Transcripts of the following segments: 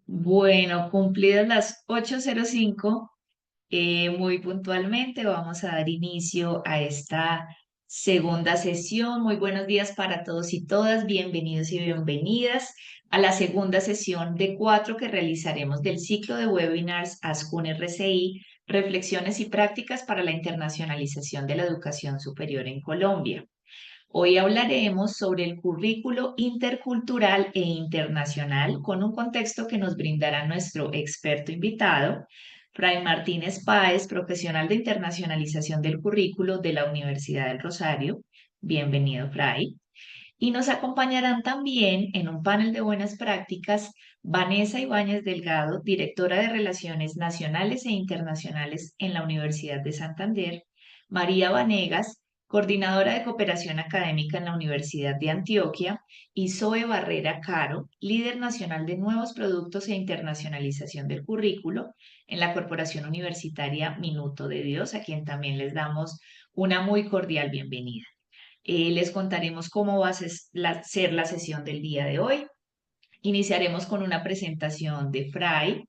Bueno, cumplidas las 8:05, muy puntualmente vamos a dar inicio a esta segunda sesión. Muy buenos días para todos y todas, bienvenidos y bienvenidas a la segunda sesión de cuatro que realizaremos del ciclo de webinars ASCUN RCI, Reflexiones y Prácticas para la Internacionalización de la Educación Superior en Colombia. Hoy hablaremos sobre el currículo intercultural e internacional con un contexto que nos brindará nuestro experto invitado, Fray Martínez Páez, profesional de internacionalización del currículo de la Universidad del Rosario. Bienvenido, Fray. Y nos acompañarán también en un panel de buenas prácticas Vanessa Ibáñez Delgado, directora de Relaciones Nacionales e Internacionales en la Universidad de Santander, María Vanegas, coordinadora de cooperación académica en la Universidad de Antioquia, y Zoe Barrera Caro, líder nacional de nuevos productos e internacionalización del currículo en la Corporación Universitaria Minuto de Dios, a quien también les damos una muy cordial bienvenida. Les contaremos cómo va a ser la sesión del día de hoy. Iniciaremos con una presentación de Fray,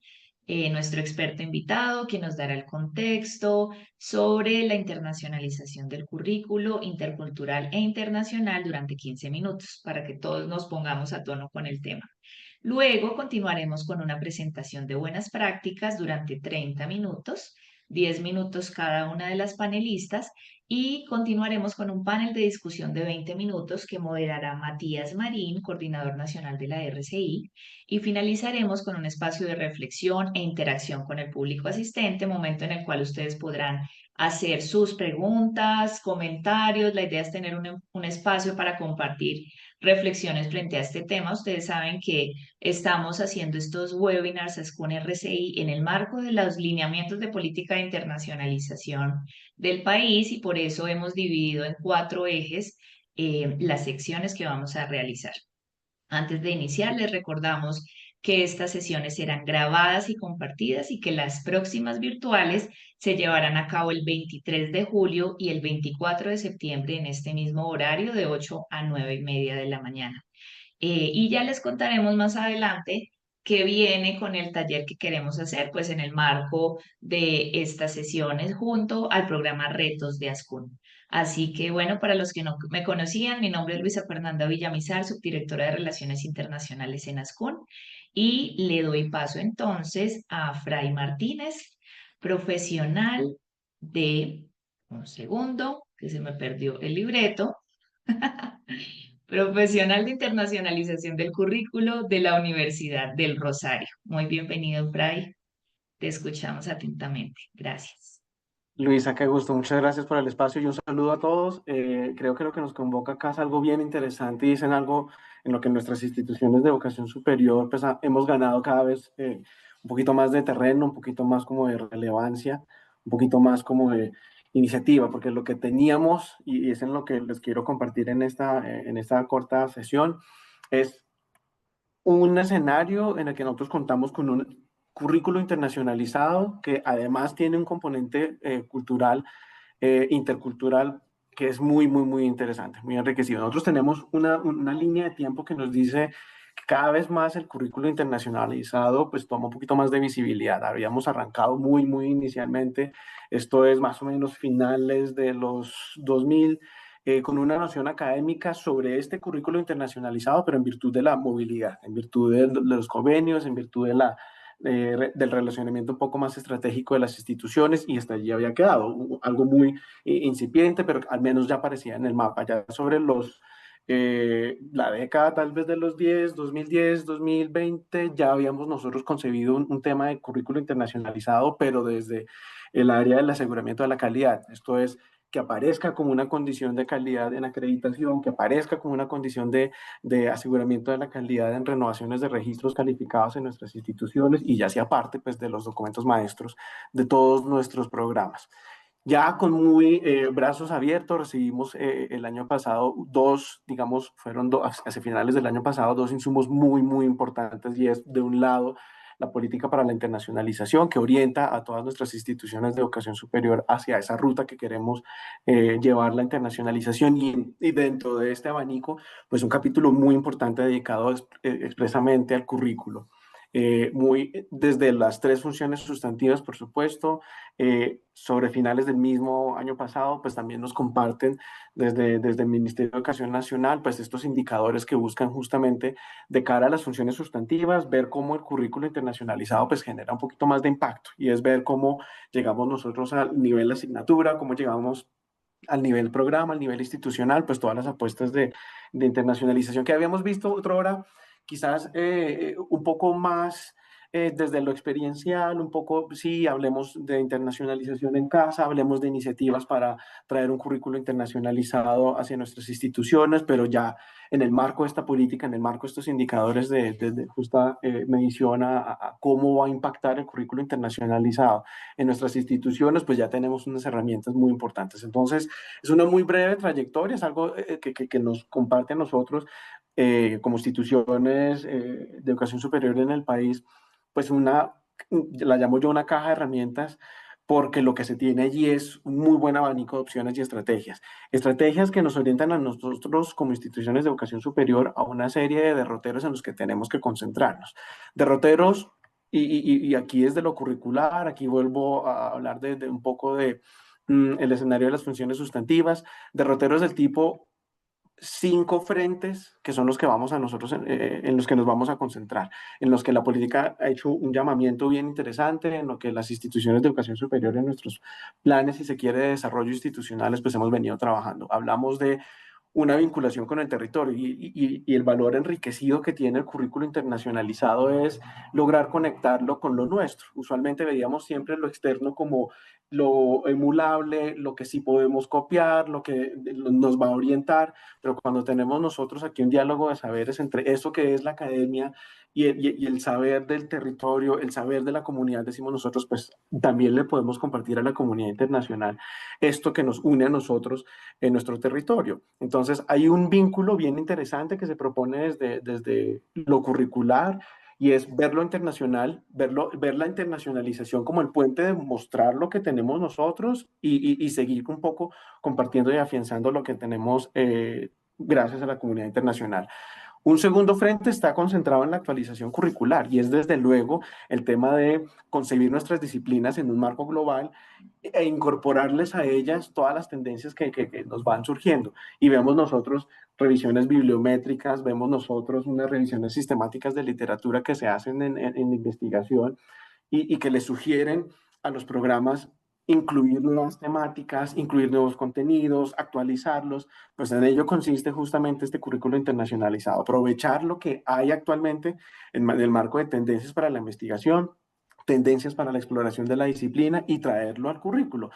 nuestro experto invitado, que nos dará el contexto sobre la internacionalización del currículo intercultural e internacional durante 15 minutos, para que todos nos pongamos a tono con el tema. Luego continuaremos con una presentación de buenas prácticas durante 30 minutos, 10 minutos cada una de las panelistas, y continuaremos con un panel de discusión de 20 minutos que moderará Matías Marín, coordinador nacional de la RCI, y finalizaremos con un espacio de reflexión e interacción con el público asistente, momento en el cual ustedes podrán hacer sus preguntas, comentarios. La idea es tener un espacio para compartir reflexiones frente a este tema. Ustedes saben que estamos haciendo estos webinars con RCI en el marco de los lineamientos de política de internacionalización del país, y por eso hemos dividido en cuatro ejes las secciones que vamos a realizar. Antes de iniciar, les recordamos que estas sesiones serán grabadas y compartidas y que las próximas virtuales se llevarán a cabo el 23 de julio y el 24 de septiembre en este mismo horario de 8 a 9:30 de la mañana. Y ya les contaremos más adelante qué viene con el taller que queremos hacer, pues en el marco de estas sesiones junto al programa Retos de ASCUN. Así que bueno, para los que no me conocían, mi nombre es Luisa Fernanda Villamizar, subdirectora de Relaciones Internacionales en ASCUN, y le doy paso entonces a Fray Martínez, profesional de, un segundo, que se me perdió el libreto, profesional de internacionalización del currículo de la Universidad del Rosario. Muy bienvenido, Fray. Te escuchamos atentamente. Gracias. Luisa, qué gusto, muchas gracias por el espacio y un saludo a todos. Creo que lo que nos convoca acá es algo bien interesante y es en algo en lo que nuestras instituciones de educación superior pues, hemos ganado cada vez un poquito más de terreno, un poquito más como de relevancia, un poquito más como de iniciativa, porque lo que teníamos, y es en lo que les quiero compartir en esta corta sesión, es un escenario en el que nosotros contamos con un currículo internacionalizado que además tiene un componente cultural, intercultural, que es muy, muy, muy interesante, muy enriquecido. Nosotros tenemos una línea de tiempo que nos dice que cada vez más el currículo internacionalizado pues toma un poquito más de visibilidad. Habíamos arrancado muy, muy inicialmente, esto es más o menos finales de los 2000, con una noción académica sobre este currículo internacionalizado, pero en virtud de la movilidad, en virtud de los convenios, en virtud de del relacionamiento un poco más estratégico de las instituciones, y hasta allí había quedado algo muy incipiente, pero al menos ya aparecía en el mapa. Ya sobre la década tal vez de los 2010, 2020, ya habíamos nosotros concebido un tema de currículo internacionalizado, pero desde el área del aseguramiento de la calidad. Esto es, que aparezca como una condición de calidad en acreditación, que aparezca como una condición de aseguramiento de la calidad en renovaciones de registros calificados en nuestras instituciones, y ya sea parte pues, de los documentos maestros de todos nuestros programas. Ya con muy brazos abiertos recibimos el año pasado digamos, fueron hacia finales del año pasado, dos insumos muy, muy importantes, y es de un lado la política para la internacionalización, que orienta a todas nuestras instituciones de educación superior hacia esa ruta que queremos llevar la internacionalización, y dentro de este abanico, pues un capítulo muy importante dedicado expresamente al currículo. muy desde las tres funciones sustantivas, por supuesto. Sobre finales del mismo año pasado, pues también nos comparten desde el Ministerio de Educación Nacional, pues estos indicadores que buscan justamente de cara a las funciones sustantivas, ver cómo el currículo internacionalizado pues genera un poquito más de impacto y es ver cómo llegamos nosotros al nivel de asignatura, cómo llegamos al nivel programa, al nivel institucional, pues todas las apuestas de internacionalización que habíamos visto otra hora, quizás un poco más desde lo experiencial, un poco, sí, hablemos de internacionalización en casa, hablemos de iniciativas para traer un currículo internacionalizado hacia nuestras instituciones, pero ya en el marco de esta política, en el marco de estos indicadores de justa medición a cómo va a impactar el currículo internacionalizado en nuestras instituciones, pues ya tenemos unas herramientas muy importantes. Entonces, es una muy breve trayectoria, es algo que nos comparte a nosotros como instituciones de educación superior en el país, pues la llamo yo una caja de herramientas, porque lo que se tiene allí es un muy buen abanico de opciones y estrategias. Estrategias que nos orientan a nosotros como instituciones de educación superior a una serie de derroteros en los que tenemos que concentrarnos. Derroteros, y aquí desde lo curricular, aquí vuelvo a hablar de un poco de el escenario de las funciones sustantivas, derroteros del tipo cinco frentes que son los que vamos a nosotros en los que nos vamos a concentrar, en los que la política ha hecho un llamamiento bien interesante, en lo que las instituciones de educación superior en nuestros planes, si se quiere, de desarrollo institucionales, pues hemos venido trabajando. Hablamos de una vinculación con el territorio y el valor enriquecido que tiene el currículo internacionalizado es lograr conectarlo con lo nuestro. Usualmente veíamos siempre lo externo como lo emulable, lo que sí podemos copiar, lo que nos va a orientar, pero cuando tenemos nosotros aquí un diálogo de saberes entre eso que es la academia y el saber del territorio, el saber de la comunidad, decimos nosotros, pues también le podemos compartir a la comunidad internacional esto que nos une a nosotros en nuestro territorio. Entonces, hay un vínculo bien interesante que se propone desde lo curricular y es verlo internacional, ver la internacionalización como el puente de mostrar lo que tenemos nosotros y seguir un poco compartiendo y afianzando lo que tenemos gracias a la comunidad internacional. Un segundo frente está concentrado en la actualización curricular y es desde luego el tema de concebir nuestras disciplinas en un marco global e incorporarles a ellas todas las tendencias que nos van surgiendo. Y vemos nosotros revisiones bibliométricas, vemos nosotros unas revisiones sistemáticas de literatura que se hacen en investigación y que le sugieren a los programas incluir nuevas temáticas, incluir nuevos contenidos, actualizarlos, pues en ello consiste justamente este currículo internacionalizado, aprovechar lo que hay actualmente en el marco de tendencias para la investigación, tendencias para la exploración de la disciplina y traerlo al currículo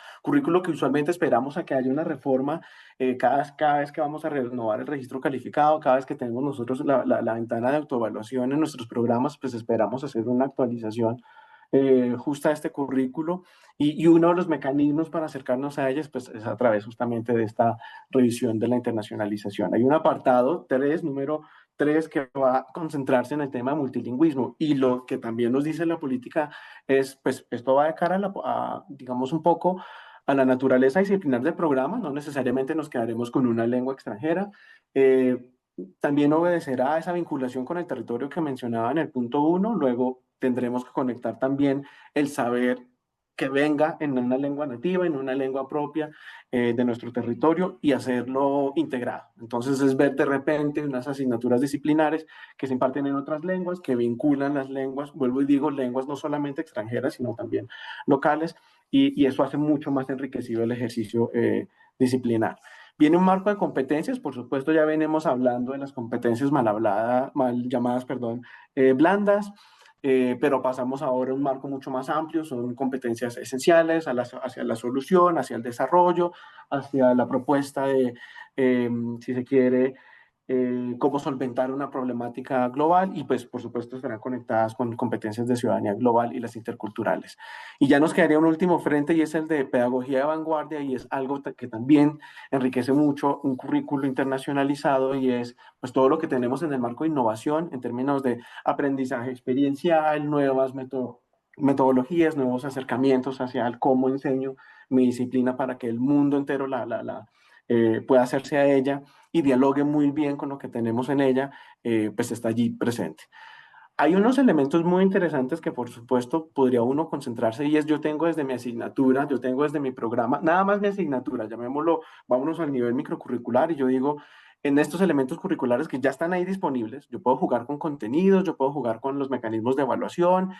que usualmente esperamos a que haya una reforma cada vez que vamos a renovar el registro calificado, cada vez que tenemos nosotros la ventana de autoevaluación en nuestros programas, pues esperamos hacer una actualización justa a este currículo y uno de los mecanismos para acercarnos a ellas pues es a través justamente de esta revisión de la internacionalización. Hay un apartado 3, número 3, que va a concentrarse en el tema de multilingüismo y lo que también nos dice la política es, pues esto va de cara digamos un poco a la naturaleza disciplinar del programa, no necesariamente nos quedaremos con una lengua extranjera, también obedecerá a esa vinculación con el territorio que mencionaba en el punto uno, luego tendremos que conectar también el saber que venga en una lengua nativa, en una lengua propia de nuestro territorio y hacerlo integrado. Entonces es ver de repente unas asignaturas disciplinares que se imparten en otras lenguas, que vinculan las lenguas, vuelvo y digo, lenguas no solamente extranjeras, sino también locales, y eso hace mucho más enriquecido el ejercicio disciplinar. Viene un marco de competencias, por supuesto ya venimos hablando de las competencias mal llamadas, perdón, blandas, pero pasamos ahora a un marco mucho más amplio, son competencias esenciales hacia la solución, hacia el desarrollo, hacia la propuesta de, si se quiere, cómo solventar una problemática global y pues por supuesto estarán conectadas con competencias de ciudadanía global y las interculturales. Y ya nos quedaría un último frente y es el de pedagogía de vanguardia y es algo que también enriquece mucho un currículo internacionalizado y es pues todo lo que tenemos en el marco de innovación en términos de aprendizaje experiencial, nuevas metodologías, nuevos acercamientos hacia el cómo enseño mi disciplina para que el mundo entero pueda hacerse a ella y dialogue muy bien con lo que tenemos en ella, pues está allí presente. Hay unos elementos muy interesantes que por supuesto podría uno concentrarse y es yo tengo desde mi asignatura, yo tengo desde mi programa, nada más mi asignatura, llamémoslo, vámonos al nivel microcurricular y yo digo, en estos elementos curriculares que ya están ahí disponibles, yo puedo jugar con contenidos, yo puedo jugar con los mecanismos de evaluación,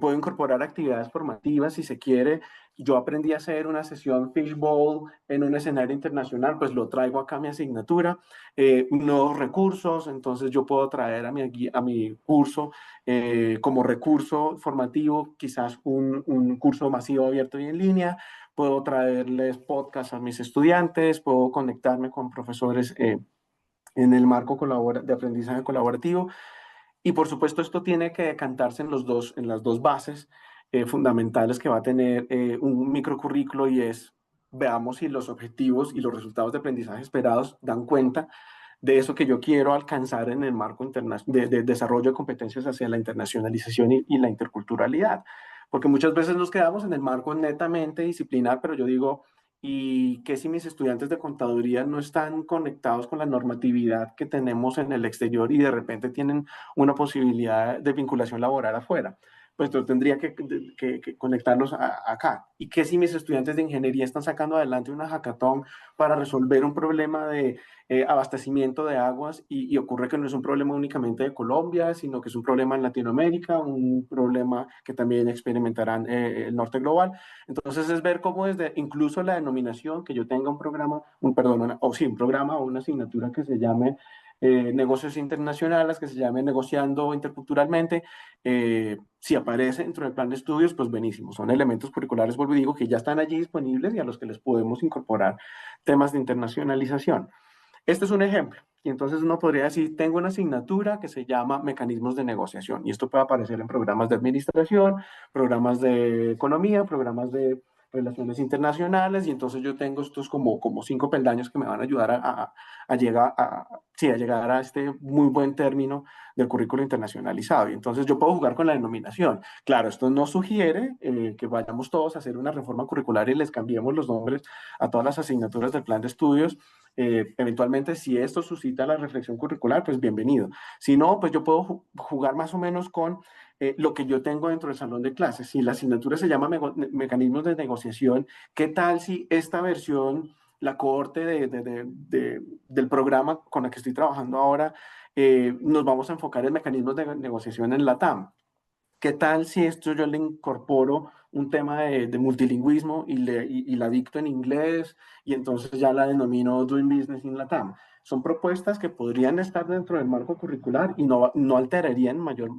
puedo incorporar actividades formativas si se quiere. Yo aprendí a hacer una sesión fishbowl en un escenario internacional, pues lo traigo acá a mi asignatura, nuevos recursos, entonces yo puedo traer a mi curso como recurso formativo, quizás un curso masivo abierto y en línea, puedo traerles podcasts a mis estudiantes, puedo conectarme con profesores en el marco de aprendizaje colaborativo. Y por supuesto esto tiene que decantarse en las dos bases fundamentales que va a tener un microcurrículo y es, veamos si los objetivos y los resultados de aprendizaje esperados dan cuenta de eso que yo quiero alcanzar en el marco de desarrollo de competencias hacia la internacionalización y la interculturalidad. Porque muchas veces nos quedamos en el marco netamente disciplinar, pero yo digo, ¿y qué si mis estudiantes de contaduría no están conectados con la normatividad que tenemos en el exterior y de repente tienen una posibilidad de vinculación laboral afuera? Pues yo tendría que conectarlos acá. ¿Y qué si mis estudiantes de ingeniería están sacando adelante una hackathon para resolver un problema de abastecimiento de aguas y ocurre que no es un problema únicamente de Colombia, sino que es un problema en Latinoamérica, un problema que también experimentarán el norte global? Entonces es ver cómo desde incluso la denominación que yo tenga un programa, perdón, un programa o una asignatura que se llame negocios internacionales, que se llame negociando interculturalmente, si aparece dentro del plan de estudios, pues buenísimo. Son elementos curriculares, vuelvo y digo, que ya están allí disponibles y a los que les podemos incorporar temas de internacionalización. Este es un ejemplo. Y entonces uno podría decir, tengo una asignatura que se llama mecanismos de negociación. Y esto puede aparecer en programas de administración, programas de economía, programas de relaciones internacionales. Y entonces yo tengo estos como 5 peldaños que me van a ayudar sí, a llegar a este muy buen término del currículo internacionalizado. Y entonces yo puedo jugar con la denominación. Claro, esto no sugiere que vayamos todos a hacer una reforma curricular y les cambiemos los nombres a todas las asignaturas del plan de estudios. Eventualmente, si esto suscita la reflexión curricular, pues bienvenido. Si no, pues yo puedo jugar más o menos con lo que yo tengo dentro del salón de clases. Si la asignatura se llama mecanismos de negociación, ¿qué tal si esta versión, la cohorte del programa con la que estoy trabajando ahora, nos vamos a enfocar en mecanismos de negociación en la TAM? ¿Qué tal si esto yo le incorporo un tema de multilingüismo y la dicto en inglés y entonces ya la denomino Doing Business in Latam? Son propuestas que podrían estar dentro del marco curricular y no alterarían en mayor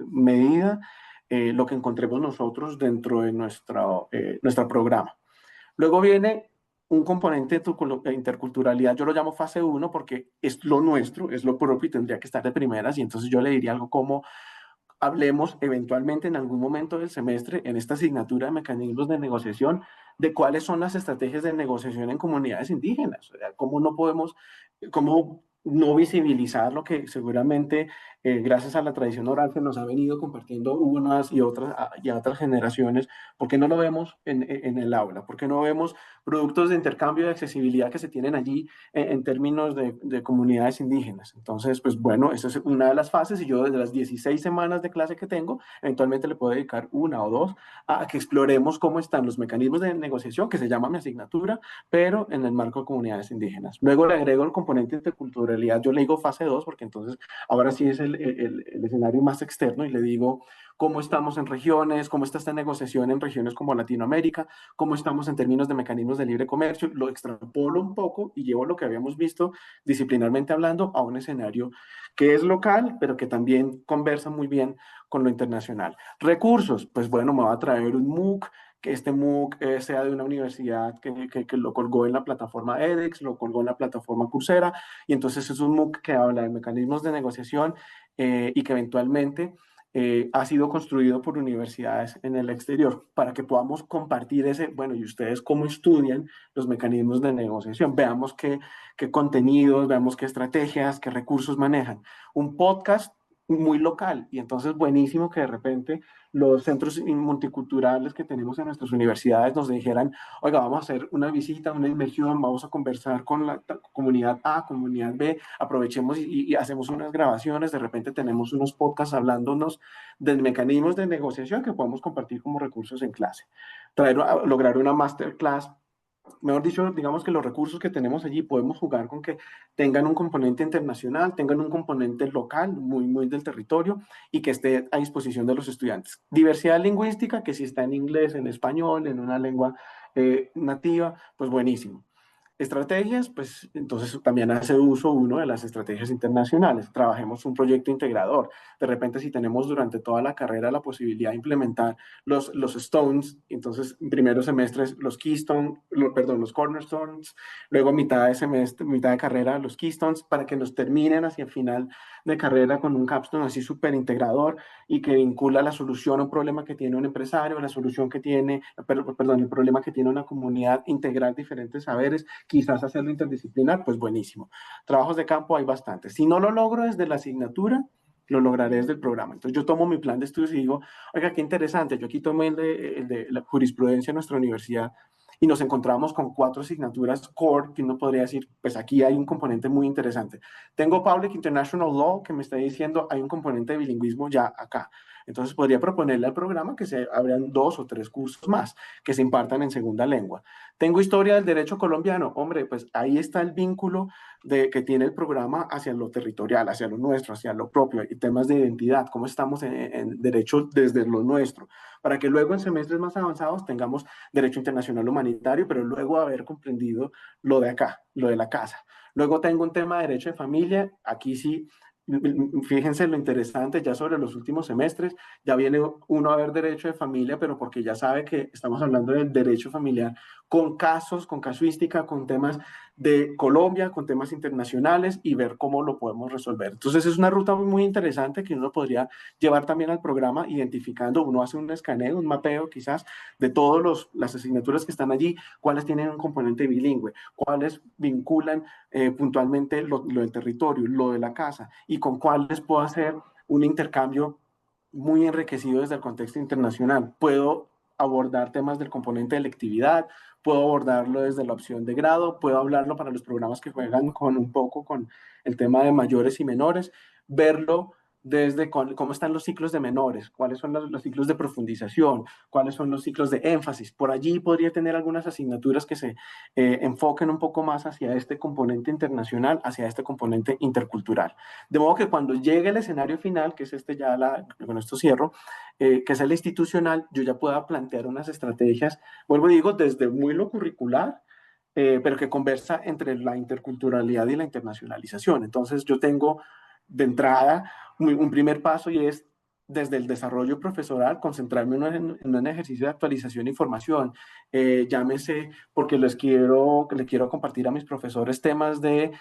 medida lo que encontremos nosotros dentro de nuestro programa. Luego viene un componente de interculturalidad, yo lo llamo fase uno porque es lo nuestro, es lo propio y tendría que estar de primeras y entonces yo le diría algo como hablemos eventualmente en algún momento del semestre en esta asignatura de mecanismos de negociación de cuáles son las estrategias de negociación en comunidades indígenas. O sea, cómo no visibilizar lo que seguramente gracias a la tradición oral que nos ha venido compartiendo unas y otras generaciones, ¿por qué no lo vemos en el aula? ¿Por qué no vemos productos de intercambio de accesibilidad que se tienen allí en términos de comunidades indígenas? Entonces, pues bueno, esa es una de las fases y yo desde las 16 semanas de clase que tengo, eventualmente le puedo dedicar una o dos a que exploremos cómo están los mecanismos de negociación, que se llama mi asignatura, pero en el marco de comunidades indígenas. Luego le agrego el componente de culturalidad, yo le digo fase 2 porque entonces ahora sí es el escenario más externo y le digo cómo estamos en regiones, cómo está esta negociación en regiones como Latinoamérica, cómo estamos en términos de mecanismos de libre comercio, lo extrapolo un poco y llevo lo que habíamos visto disciplinarmente hablando a un escenario que es local, pero que también conversa muy bien con lo internacional. Recursos, pues bueno, me va a traer un MOOC, que este MOOC sea de una universidad que lo colgó en la plataforma edX, lo colgó en la plataforma Coursera, y entonces es un MOOC que habla de mecanismos de negociación y que eventualmente ha sido construido por universidades en el exterior para que podamos compartir bueno, y ustedes cómo estudian los mecanismos de negociación, veamos qué contenidos, veamos qué estrategias, qué recursos manejan. Un podcast muy local. Y entonces buenísimo que de repente los centros multiculturales que tenemos en nuestras universidades nos dijeran, oiga, vamos a hacer una visita, una inmersión, vamos a conversar con la comunidad A, comunidad B, aprovechemos y hacemos unas grabaciones, de repente tenemos unos podcasts hablándonos de mecanismos de negociación que podemos compartir como recursos en clase. Lograr una masterclass, mejor dicho, digamos que los recursos que tenemos allí podemos jugar con que tengan un componente internacional, tengan un componente local, muy del territorio, y que esté a disposición de los estudiantes. Diversidad lingüística, que si está en inglés, en español, en una lengua nativa, pues buenísimo. Estrategias, pues entonces también hace uso uno de las estrategias internacionales. Trabajemos un proyecto integrador. De repente, si tenemos durante toda la carrera la posibilidad de implementar los Stones, entonces en primeros semestres los Keystone, perdón, los Cornerstones, luego mitad de semestre, mitad de carrera los Keystones, para que nos terminen hacia el final de carrera con un capstone así súper integrador y que vincula la solución a un problema que tiene un empresario, la solución que tiene, perdón, el problema que tiene una comunidad, integrar diferentes saberes, quizás hacerlo interdisciplinar, pues buenísimo. Trabajos de campo hay bastantes. Si no lo logro desde la asignatura, lo lograré desde el programa. Entonces yo tomo mi plan de estudios y digo, oiga, qué interesante, yo aquí tomé el de la jurisprudencia en nuestra universidad y nos encontramos con 4 asignaturas core que uno podría decir, pues aquí hay un componente muy interesante. Tengo Public International Law que me está diciendo, hay un componente de bilingüismo ya acá. Entonces podría proponerle al programa que se abran 2 o 3 cursos más que se impartan en segunda lengua. Tengo historia del derecho colombiano. Hombre, pues ahí está el vínculo que tiene el programa hacia lo territorial, hacia lo nuestro, hacia lo propio, y temas de identidad, cómo estamos en derecho desde lo nuestro, para que luego en semestres más avanzados tengamos derecho internacional humanitario, pero luego haber comprendido lo de acá, lo de la casa. Luego tengo un tema de derecho de familia, aquí sí, fíjense lo interesante, ya sobre los últimos semestres, ya viene uno a ver derecho de familia, pero porque ya sabe que estamos hablando del derecho familiar con casos, con casuística, con temas de Colombia, con temas internacionales y ver cómo lo podemos resolver. Entonces es una ruta muy interesante que uno podría llevar también al programa identificando, uno hace un escaneo, un mapeo quizás de todas las asignaturas que están allí, cuáles tienen un componente bilingüe, cuáles vinculan puntualmente lo del territorio, lo de la casa y con cuáles puedo hacer un intercambio muy enriquecido desde el contexto internacional. Puedo abordar temas del componente de electividad, puedo abordarlo desde la opción de grado, puedo hablarlo para los programas que juegan con un poco con el tema de mayores y menores, verlo desde cómo están los ciclos de menores, cuáles son los ciclos de profundización, cuáles son los ciclos de énfasis. Por allí podría tener algunas asignaturas que se enfoquen un poco más hacia este componente internacional, hacia este componente intercultural. De modo que cuando llegue el escenario final, que es este ya, con esto cierro, que es el institucional, yo ya pueda plantear unas estrategias, vuelvo y digo, desde muy lo curricular, pero que conversa entre la interculturalidad y la internacionalización. Entonces yo tengo de entrada un primer paso y es desde el desarrollo profesoral, concentrarme en un ejercicio de actualización e información. Llámese porque le quiero compartir a mis profesores temas de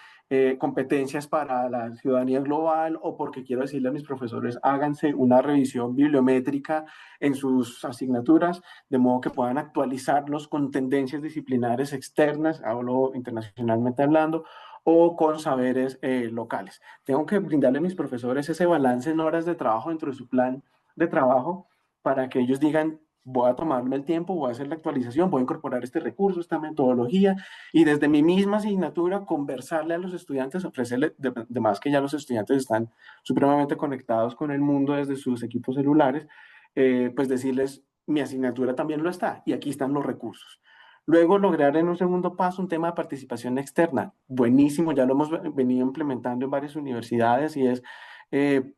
competencias para la ciudadanía global o porque quiero decirle a mis profesores háganse una revisión bibliométrica en sus asignaturas, de modo que puedan actualizarlos con tendencias disciplinares externas, hablo internacionalmente hablando, o con saberes locales. Tengo que brindarle a mis profesores ese balance en horas de trabajo dentro de su plan de trabajo para que ellos digan, voy a tomarme el tiempo, voy a hacer la actualización, voy a incorporar este recurso, esta metodología, y desde mi misma asignatura conversarle a los estudiantes, ofrecerle, de más que ya los estudiantes están supremamente conectados con el mundo desde sus equipos celulares, pues decirles, mi asignatura también lo está, y aquí están los recursos. Luego lograr en un segundo paso un tema de participación externa. Buenísimo, ya lo hemos venido implementando en varias universidades y es eh,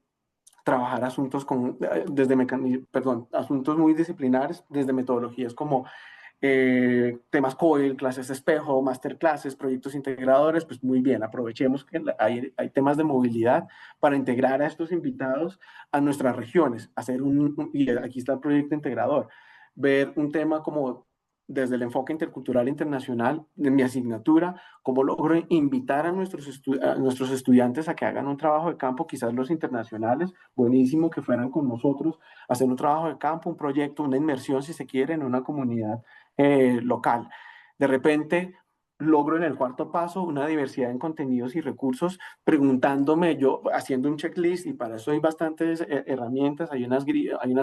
trabajar asuntos perdón, asuntos muy disciplinares, desde metodologías como temas COIL, clases de espejo, masterclasses, proyectos integradores, pues muy bien, aprovechemos que hay temas de movilidad para integrar a estos invitados a nuestras regiones, hacer y aquí está el proyecto integrador, ver un tema como desde el enfoque intercultural internacional de mi asignatura, cómo logro invitar a nuestros estudiantes a que hagan un trabajo de campo, quizás los internacionales, buenísimo que fueran con nosotros, hacer un trabajo de campo, un proyecto, una inmersión, si se quiere, en una comunidad local. De repente, logro en el cuarto paso una diversidad en contenidos y recursos, preguntándome yo, haciendo un checklist, y para eso hay bastantes herramientas, hay unas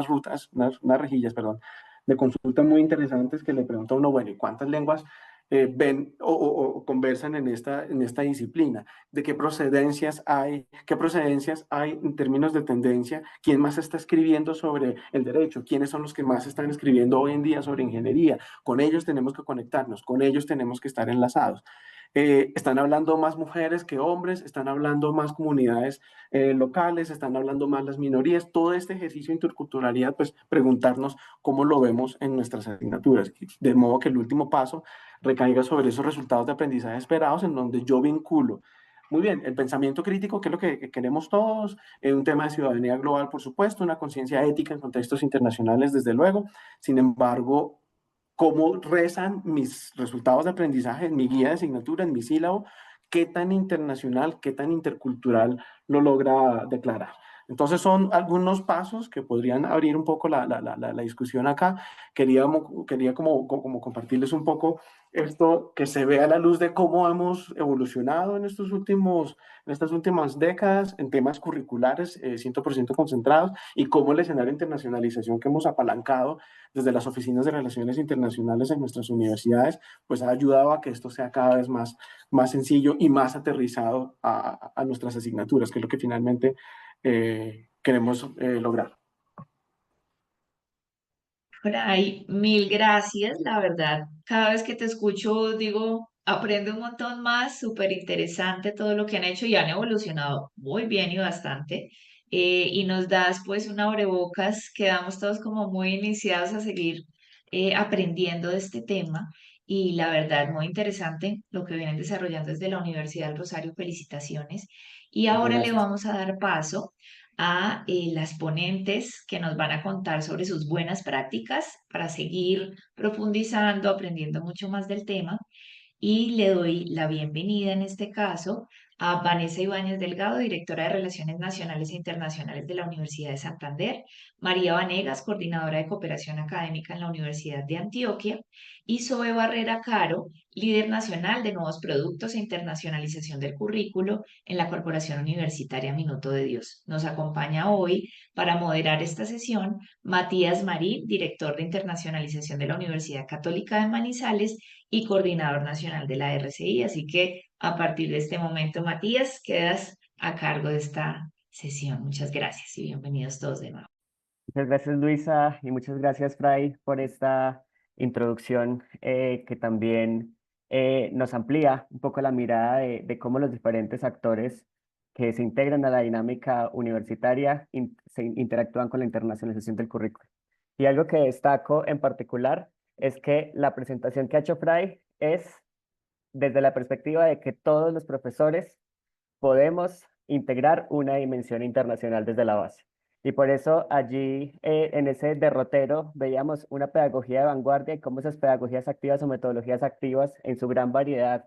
rutas, unas rejillas, perdón, de consulta muy interesantes que le pregunta a uno, bueno, ¿y cuántas lenguas ven o conversan en esta disciplina? ¿De qué procedencias hay en términos de tendencia? ¿Quién más está escribiendo sobre el derecho? ¿Quiénes son los que más están escribiendo hoy en día sobre ingeniería? Con ellos tenemos que conectarnos, con ellos tenemos que estar enlazados. Están hablando más mujeres que hombres, están hablando más comunidades locales, están hablando más las minorías. Todo este ejercicio de interculturalidad, pues preguntarnos cómo lo vemos en nuestras asignaturas, de modo que el último paso recaiga sobre esos resultados de aprendizaje esperados, en donde yo vinculo. Muy bien, el pensamiento crítico, que es lo que queremos todos, un tema de ciudadanía global, por supuesto, una conciencia ética en contextos internacionales, desde luego. Sin embargo, cómo rezan mis resultados de aprendizaje en mi guía de asignatura, en mi sílabo, qué tan internacional, qué tan intercultural lo logra declarar. Entonces son algunos pasos que podrían abrir un poco la discusión acá. Quería como compartirles un poco esto, que se vea a la luz de cómo hemos evolucionado en estas últimas décadas en temas curriculares 100% concentrados, y cómo el escenario de internacionalización que hemos apalancado desde las oficinas de relaciones internacionales en nuestras universidades, pues ha ayudado a que esto sea cada vez más sencillo y más aterrizado a nuestras asignaturas, que es lo que finalmente queremos lograr. Fray, mil gracias, la verdad. Cada vez que te escucho, digo, aprendo un montón más, súper interesante todo lo que han hecho y han evolucionado muy bien y bastante. Y nos das pues un abrebocas, quedamos todos como muy iniciados a seguir aprendiendo de este tema. Y la verdad, muy interesante lo que vienen desarrollando desde la Universidad del Rosario. Felicitaciones. Y Muchas ahora le gracias. vamos a dar paso a las ponentes que nos van a contar sobre sus buenas prácticas para seguir profundizando, aprendiendo mucho más del tema. Y le doy la bienvenida en este caso a Vanessa Ibáñez Delgado, directora de Relaciones Nacionales e Internacionales de la Universidad de Santander, María Vanegas, coordinadora de cooperación académica en la Universidad de Antioquia, y Zoe Barrera Caro, líder nacional de nuevos productos e internacionalización del currículo en la Corporación Universitaria Minuto de Dios. Nos acompaña hoy para moderar esta sesión Matías Marín, director de internacionalización de la Universidad Católica de Manizales y coordinador nacional de la RCI. Así que a partir de este momento, Matías, quedas a cargo de esta sesión. Muchas gracias y bienvenidos todos de nuevo. Muchas gracias, Luisa, y muchas gracias, Fray, por esta introducción que también nos amplía un poco la mirada de cómo los diferentes actores que se integran a la dinámica universitaria se interactúan con la internacionalización del currículo. Y algo que destaco en particular es que la presentación que ha hecho Fray es desde la perspectiva de que todos los profesores podemos integrar una dimensión internacional desde la base. Y por eso allí en ese derrotero veíamos una pedagogía de vanguardia y cómo esas pedagogías activas o metodologías activas en su gran variedad,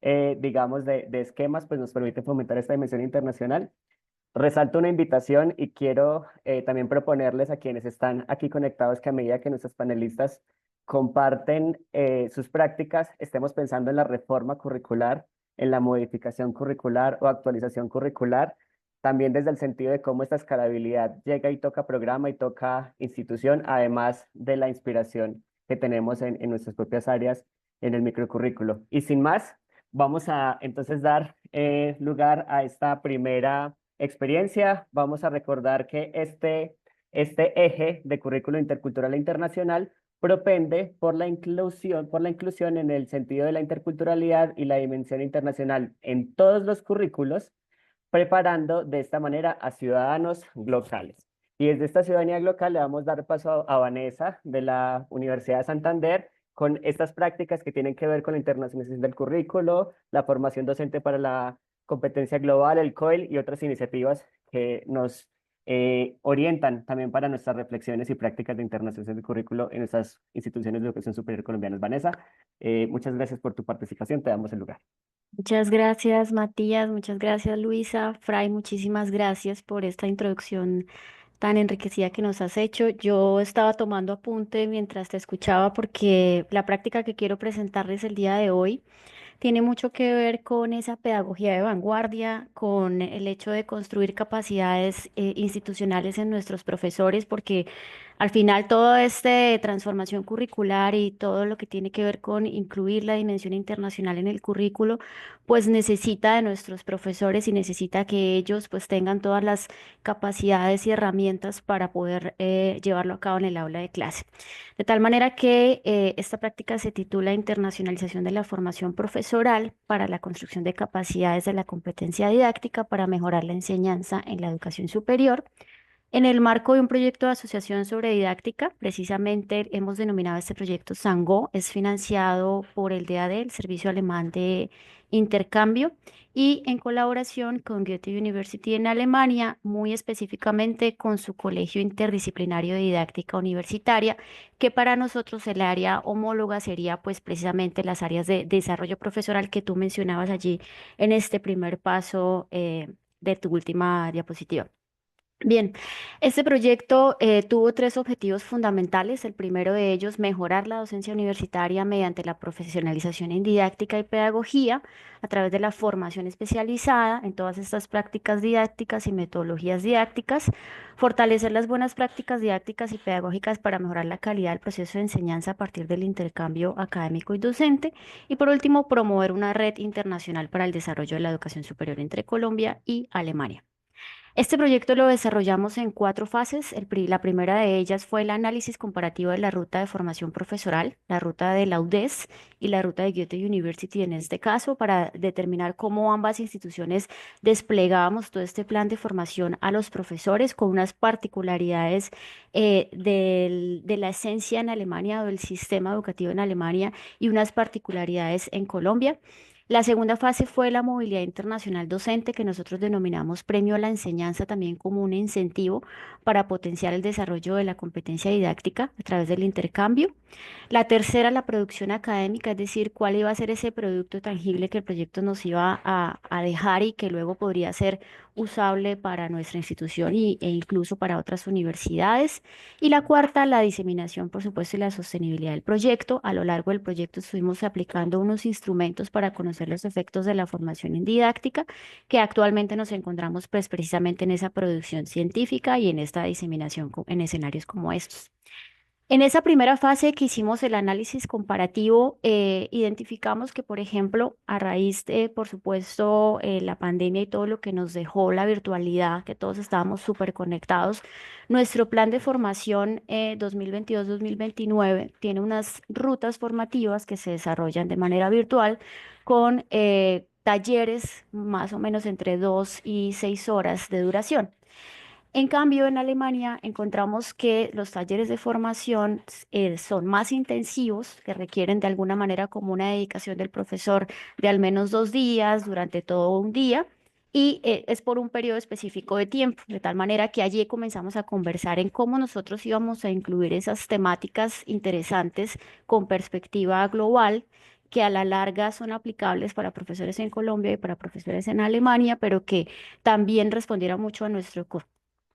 digamos, de esquemas, pues nos permiten fomentar esta dimensión internacional. Resalto una invitación y quiero también proponerles a quienes están aquí conectados que a medida que nuestros panelistas comparten sus prácticas, estemos pensando en la reforma curricular, en la modificación curricular o actualización curricular, también desde el sentido de cómo esta escalabilidad llega y toca programa y toca institución, además de la inspiración que tenemos en nuestras propias áreas en el microcurrículo. Y sin más, vamos a entonces dar lugar a esta primera experiencia. Vamos a recordar que este eje de currículo intercultural e internacional propende por la inclusión en el sentido de la interculturalidad y la dimensión internacional en todos los currículos, preparando de esta manera a ciudadanos locales. Y desde esta ciudadanía local le vamos a dar paso a Vanessa de la Universidad de Santander con estas prácticas que tienen que ver con la internacionalización del currículo, la formación docente para la competencia global, el COIL y otras iniciativas que nos orientan también para nuestras reflexiones y prácticas de internacionalización del currículo en nuestras instituciones de educación superior colombianas. Vanessa, muchas gracias por tu participación, te damos el lugar. Muchas gracias, Matías. Muchas gracias, Luisa. Fray, muchísimas gracias por esta introducción tan enriquecida que nos has hecho. Yo estaba tomando apunte mientras te escuchaba porque la práctica que quiero presentarles el día de hoy tiene mucho que ver con esa pedagogía de vanguardia, con el hecho de construir capacidades institucionales en nuestros profesores, porque al final toda esta transformación curricular y todo lo que tiene que ver con incluir la dimensión internacional en el currículo, pues necesita de nuestros profesores y necesita que ellos pues tengan todas las capacidades y herramientas para poder llevarlo a cabo en el aula de clase. De tal manera que esta práctica se titula Internacionalización de la formación profesoral para la construcción de capacidades de la competencia didáctica para mejorar la enseñanza en la educación superior. En el marco de un proyecto de asociación sobre didáctica, precisamente hemos denominado este proyecto SANGO, es financiado por el DAD, el Servicio Alemán de Intercambio, y en colaboración con Goethe University en Alemania, muy específicamente con su Colegio Interdisciplinario de Didáctica Universitaria, que para nosotros el área homóloga sería pues precisamente las áreas de desarrollo profesoral que tú mencionabas allí en este primer paso de tu última diapositiva. Bien, este proyecto tuvo tres objetivos fundamentales. El primero de ellos, mejorar la docencia universitaria mediante la profesionalización en didáctica y pedagogía a través de la formación especializada en todas estas prácticas didácticas y metodologías didácticas, fortalecer las buenas prácticas didácticas y pedagógicas para mejorar la calidad del proceso de enseñanza a partir del intercambio académico y docente, y por último, promover una red internacional para el desarrollo de la educación superior entre Colombia y Alemania. Este proyecto lo desarrollamos en cuatro fases. La primera de ellas fue el análisis comparativo de la ruta de formación profesoral, la ruta de la UDES y la ruta de Goethe University en este caso, para determinar cómo ambas instituciones desplegábamos todo este plan de formación a los profesores con unas particularidades de la esencia en Alemania o del sistema educativo en Alemania y unas particularidades en Colombia. La segunda fase fue la movilidad internacional docente, que nosotros denominamos premio a la enseñanza también como un incentivo para potenciar el desarrollo de la competencia didáctica a través del intercambio. La tercera, la producción académica, es decir, cuál iba a ser ese producto tangible que el proyecto nos iba a dejar y que luego podría ser usable para nuestra institución e incluso para otras universidades. Y la cuarta, la diseminación, por supuesto, y la sostenibilidad del proyecto. A lo largo del proyecto estuvimos aplicando unos instrumentos para conocer los efectos de la formación en didáctica, que actualmente nos encontramos pues precisamente en esa producción científica y en esta diseminación en escenarios como estos. En esa primera fase que hicimos el análisis comparativo, identificamos que, por ejemplo, a raíz de, por supuesto, la pandemia y todo lo que nos dejó la virtualidad, que todos estábamos súper conectados, nuestro plan de formación 2022-2029 tiene unas rutas formativas que se desarrollan de manera virtual con talleres más o menos entre 2 y 6 horas de duración. En cambio, en Alemania encontramos que los talleres de formación son más intensivos, que requieren de alguna manera como una dedicación del profesor de al menos 2 días durante todo un día, y es por un periodo específico de tiempo, de tal manera que allí comenzamos a conversar en cómo nosotros íbamos a incluir esas temáticas interesantes con perspectiva global, que a la larga son aplicables para profesores en Colombia y para profesores en Alemania, pero que también respondieran mucho a nuestro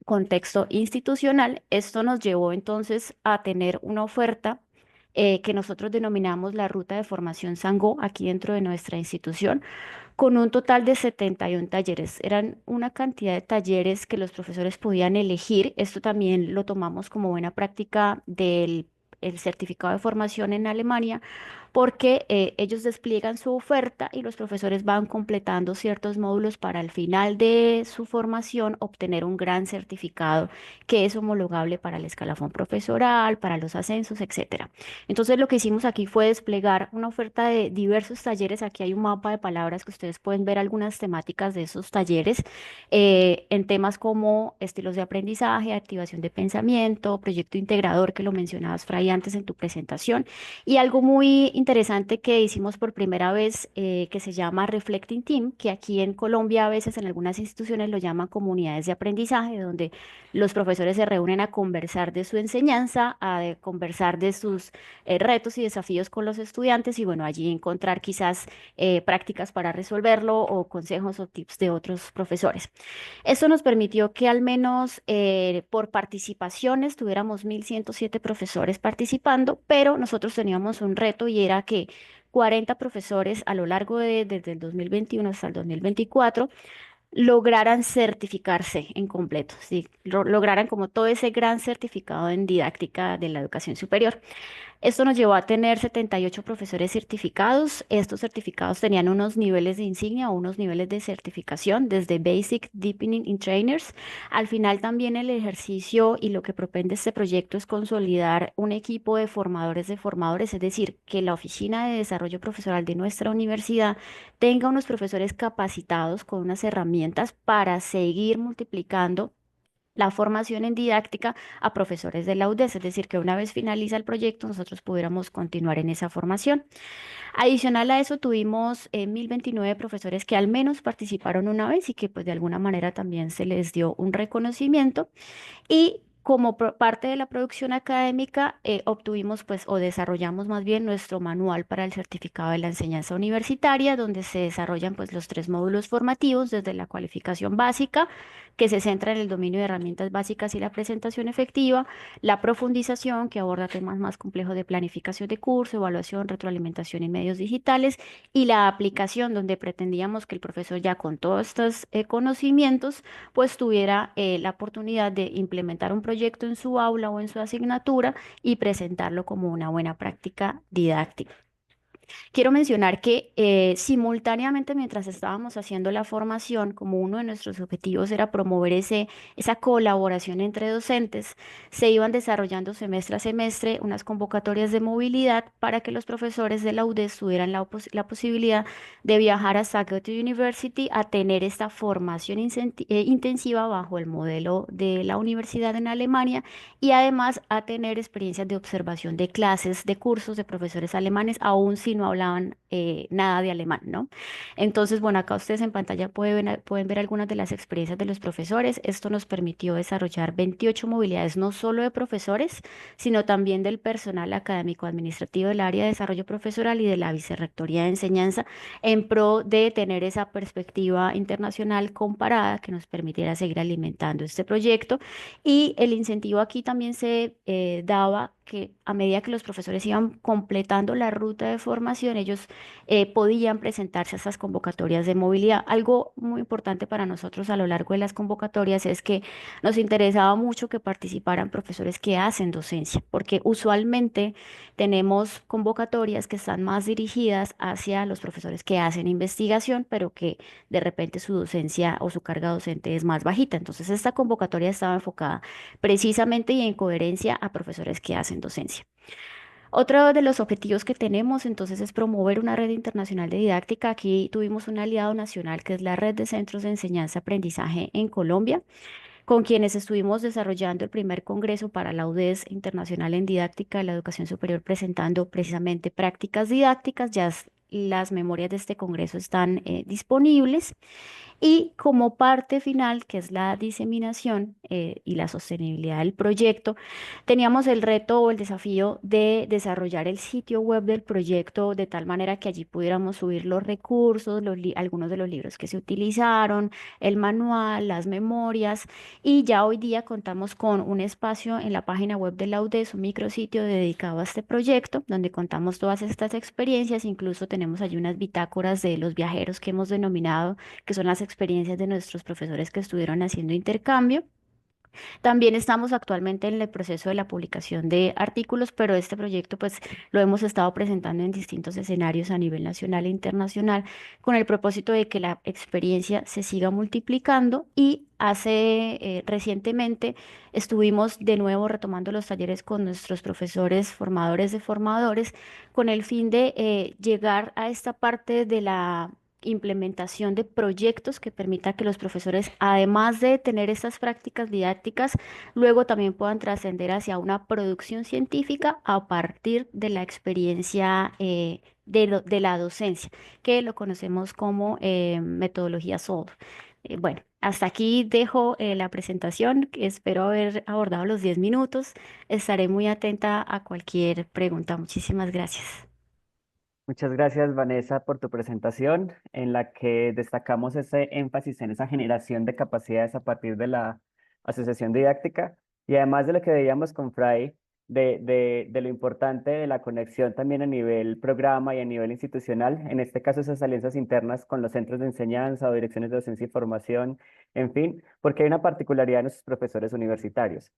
contexto institucional. Esto nos llevó entonces a tener una oferta que nosotros denominamos la ruta de formación Sango aquí dentro de nuestra institución, con un total de 71 talleres. Eran una cantidad de talleres que los profesores podían elegir. Esto también lo tomamos como buena práctica del el certificado de formación en Alemania, porque ellos despliegan su oferta y los profesores van completando ciertos módulos para al final de su formación obtener un gran certificado que es homologable para el escalafón profesoral, para los ascensos, etcétera. Entonces lo que hicimos aquí fue desplegar una oferta de diversos talleres. Aquí hay un mapa de palabras que ustedes pueden ver algunas temáticas de esos talleres en temas como estilos de aprendizaje, activación de pensamiento, proyecto integrador, que lo mencionabas, Fray, antes en tu presentación. Y algo muy interesante que hicimos por primera vez, que se llama Reflecting Team, que aquí en Colombia a veces en algunas instituciones lo llaman comunidades de aprendizaje, donde los profesores se reúnen a conversar de su enseñanza, conversar de sus retos y desafíos con los estudiantes y bueno, allí encontrar quizás prácticas para resolverlo o consejos o tips de otros profesores. Esto nos permitió que al menos por participaciones tuviéramos 1.107 profesores participando, pero nosotros teníamos un reto y era que 40 profesores a lo largo desde el 2021 hasta el 2024 lograran certificarse en completo, ¿sí? Lograran como todo ese gran certificado en didáctica de la educación superior. Esto nos llevó a tener 78 profesores certificados. Estos certificados tenían unos niveles de insignia o unos niveles de certificación, desde Basic, Deepening y Trainers. Al final también el ejercicio y lo que propende este proyecto es consolidar un equipo de formadores, es decir, que la Oficina de Desarrollo Profesional de nuestra universidad tenga unos profesores capacitados con unas herramientas para seguir multiplicando la formación en didáctica a profesores de la UDES, es decir, que una vez finaliza el proyecto nosotros pudiéramos continuar en esa formación. Adicional a eso tuvimos 1.029 profesores que al menos participaron una vez y que pues de alguna manera también se les dio un reconocimiento. Y como parte de la producción académica, obtuvimos pues o desarrollamos más bien nuestro manual para el certificado de la enseñanza universitaria, donde se desarrollan pues los 3 módulos formativos desde la cualificación básica, que se centra en el dominio de herramientas básicas y la presentación efectiva, la profundización, que aborda temas más complejos de planificación de curso, evaluación, retroalimentación y medios digitales, y la aplicación, donde pretendíamos que el profesor ya con todos estos conocimientos pues tuviera la oportunidad de implementar un proyecto en su aula o en su asignatura y presentarlo como una buena práctica didáctica. Quiero mencionar que simultáneamente mientras estábamos haciendo la formación, como uno de nuestros objetivos era promover esa colaboración entre docentes, se iban desarrollando semestre a semestre unas convocatorias de movilidad para que los profesores de la UDES tuvieran la posibilidad de viajar a Goethe University a tener esta formación intensiva bajo el modelo de la universidad en Alemania y además a tener experiencias de observación de clases, de cursos de profesores alemanes, aún si no hablaban nada de alemán, ¿no? Entonces, bueno, acá ustedes en pantalla pueden ver algunas de las experiencias de los profesores. Esto nos permitió desarrollar 28 movilidades, no solo de profesores, sino también del personal académico administrativo del área de desarrollo profesoral y de la Vicerrectoría de Enseñanza, en pro de tener esa perspectiva internacional comparada que nos permitiera seguir alimentando este proyecto. Y el incentivo aquí también se daba que a medida que los profesores iban completando la ruta de formación, ellos podían presentarse a estas convocatorias de movilidad. Algo muy importante para nosotros a lo largo de las convocatorias es que nos interesaba mucho que participaran profesores que hacen docencia, porque usualmente tenemos convocatorias que están más dirigidas hacia los profesores que hacen investigación, pero que de repente su docencia o su carga docente es más bajita. Entonces, esta convocatoria estaba enfocada precisamente y en coherencia a profesores que hacen docencia. Otro de los objetivos que tenemos entonces es promover una red internacional de didáctica. Aquí tuvimos un aliado nacional que es la Red de Centros de Enseñanza-Aprendizaje en Colombia, con quienes estuvimos desarrollando el primer congreso para la UDES Internacional en Didáctica de la Educación Superior, presentando precisamente prácticas didácticas. Las memorias de este congreso están disponibles. Y como parte final, que es la diseminación y la sostenibilidad del proyecto, teníamos el reto o el desafío de desarrollar el sitio web del proyecto de tal manera que allí pudiéramos subir los recursos, algunos de los libros que se utilizaron, el manual, las memorias. Y ya hoy día contamos con un espacio en la página web de la UDES, un micrositio dedicado a este proyecto, donde contamos todas estas experiencias. Incluso tenemos allí unas bitácoras de los viajeros que hemos denominado, que son las experiencias de nuestros profesores que estuvieron haciendo intercambio. También estamos actualmente en el proceso de la publicación de artículos, pero este proyecto pues lo hemos estado presentando en distintos escenarios a nivel nacional e internacional con el propósito de que la experiencia se siga multiplicando. Y recientemente estuvimos de nuevo retomando los talleres con nuestros profesores formadores de formadores con el fin de llegar a esta parte de la implementación de proyectos que permita que los profesores, además de tener estas prácticas didácticas, luego también puedan trascender hacia una producción científica a partir de la experiencia de la docencia, que lo conocemos como metodología SOLVE. Bueno, hasta aquí dejo la presentación. Espero haber abordado los 10 minutos. Estaré muy atenta a cualquier pregunta. Muchísimas gracias. Muchas gracias, Vanessa, por tu presentación, en la que destacamos ese énfasis en esa generación de capacidades a partir de la asociación didáctica y además de lo que veíamos con Fray, de lo importante de la conexión también a nivel programa y a nivel institucional, en este caso esas alianzas internas con los centros de enseñanza o direcciones de docencia y formación, en fin, porque hay una particularidad en nuestros profesores universitarios.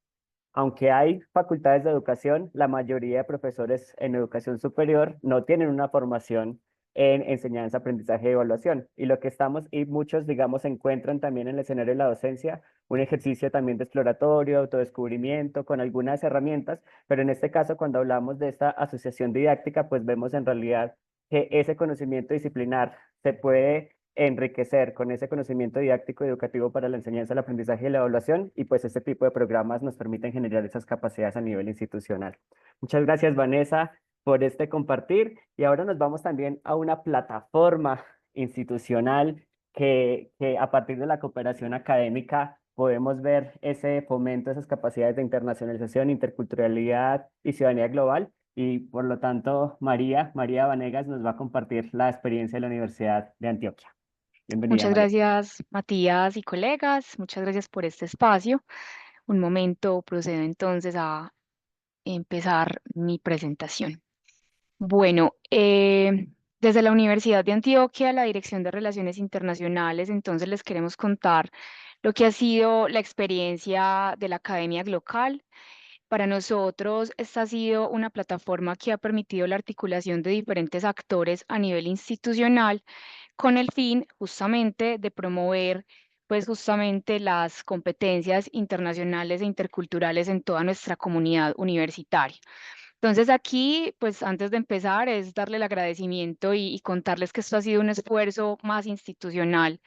Aunque hay facultades de educación, la mayoría de profesores en educación superior no tienen una formación en enseñanza, aprendizaje y evaluación. Y lo que estamos, y muchos, digamos, encuentran también en el escenario de la docencia un ejercicio también de exploratorio, autodescubrimiento, con algunas herramientas, pero en este caso, cuando hablamos de esta asociación didáctica, pues vemos en realidad que ese conocimiento disciplinar se puede enriquecer con ese conocimiento didáctico y educativo para la enseñanza, el aprendizaje y la evaluación, y pues este tipo de programas nos permiten generar esas capacidades a nivel institucional. Muchas gracias, Vanessa, por este compartir, y ahora nos vamos también a una plataforma institucional que a partir de la cooperación académica podemos ver ese fomento, esas capacidades de internacionalización, interculturalidad y ciudadanía global. Y por lo tanto, María Vanegas nos va a compartir la experiencia de la Universidad de Antioquia. Bienvenida, Muchas María. gracias, Matías y colegas. Muchas gracias por este espacio. Un momento, procedo entonces a empezar mi presentación. Bueno, desde la Universidad de Antioquia, la Dirección de Relaciones Internacionales, entonces les queremos contar lo que ha sido la experiencia de la Academia Glocal. Para nosotros, esta ha sido una plataforma que ha permitido la articulación de diferentes actores a nivel institucional con el fin justamente de promover pues justamente las competencias internacionales e interculturales en toda nuestra comunidad universitaria. Entonces aquí, pues antes de empezar, es darle el agradecimiento y contarles que esto ha sido un esfuerzo más institucional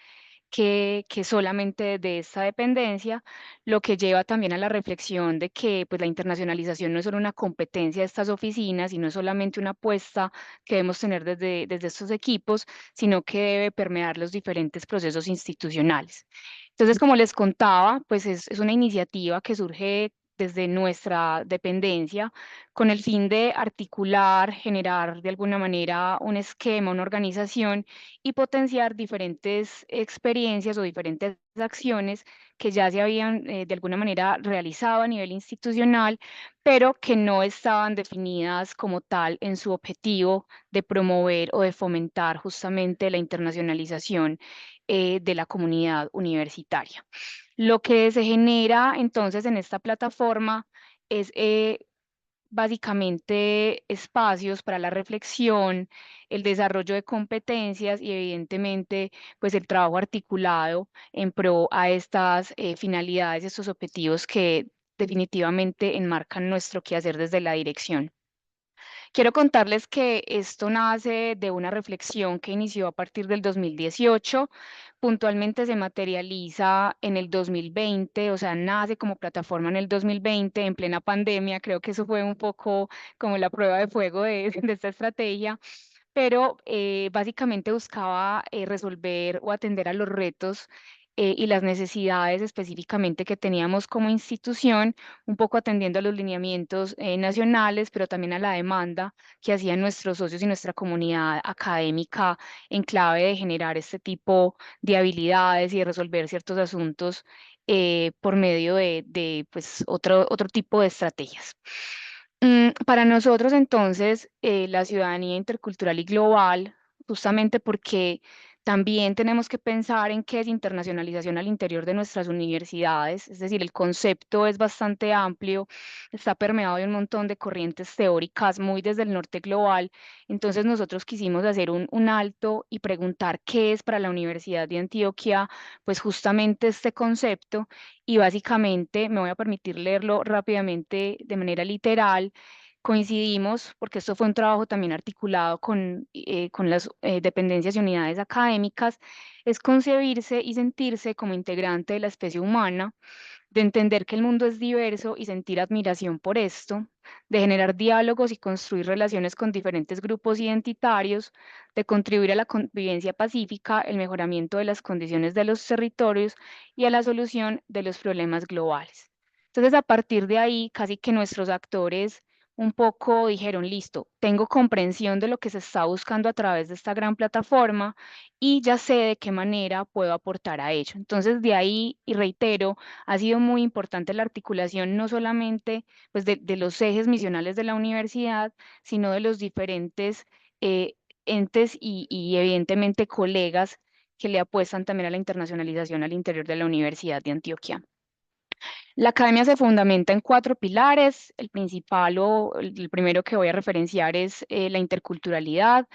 que solamente de esta dependencia, lo que lleva también a la reflexión de que pues, la internacionalización no es solo una competencia de estas oficinas y no es solamente una apuesta que debemos tener desde estos equipos, sino que debe permear los diferentes procesos institucionales. Entonces, como les contaba, pues es una iniciativa que surge desde nuestra dependencia con el fin de articular, generar de alguna manera un esquema, una organización y potenciar diferentes experiencias o diferentes acciones que ya se habían de alguna manera realizado a nivel institucional, pero que no estaban definidas como tal en su objetivo de promover o de fomentar justamente la internacionalización de la comunidad universitaria. Lo que se genera entonces en esta plataforma es básicamente espacios para la reflexión, el desarrollo de competencias y evidentemente pues el trabajo articulado en pro a estas finalidades, estos objetivos que definitivamente enmarcan nuestro quehacer desde la dirección. Quiero contarles que esto nace de una reflexión que inició a partir del 2018, puntualmente se materializa en el 2020, o sea, nace como plataforma en el 2020, en plena pandemia, creo que eso fue un poco como la prueba de fuego de esta estrategia, pero básicamente buscaba resolver o atender a los retos y las necesidades específicamente que teníamos como institución, un poco atendiendo a los lineamientos nacionales, pero también a la demanda que hacían nuestros socios y nuestra comunidad académica en clave de generar este tipo de habilidades y de resolver ciertos asuntos por medio de pues, otro tipo de estrategias. Para nosotros, entonces, la ciudadanía intercultural y global, justamente porque también tenemos que pensar en qué es internacionalización al interior de nuestras universidades, es decir, el concepto es bastante amplio, está permeado de un montón de corrientes teóricas, muy desde el norte global. Entonces, nosotros quisimos hacer un alto y preguntar qué es para la Universidad de Antioquia, pues justamente este concepto, y básicamente me voy a permitir leerlo rápidamente de manera literal coincidimos, porque esto fue un trabajo también articulado con las dependencias y unidades académicas, es concebirse y sentirse como integrante de la especie humana, de entender que el mundo es diverso y sentir admiración por esto, de generar diálogos y construir relaciones con diferentes grupos identitarios, de contribuir a la convivencia pacífica, el mejoramiento de las condiciones de los territorios y a la solución de los problemas globales. Entonces, a partir de ahí, casi que nuestros actores un poco dijeron, listo, tengo comprensión de lo que se está buscando a través de esta gran plataforma y ya sé de qué manera puedo aportar a ello. Entonces, de ahí, y reitero, ha sido muy importante la articulación no solamente pues, de los ejes misionales de la universidad, sino de los diferentes eh, entes y evidentemente colegas que le apuestan también a la internacionalización al interior de la Universidad de Antioquia. La academia se fundamenta en 4 pilares. El principal o el primero que voy a referenciar es la interculturalidad.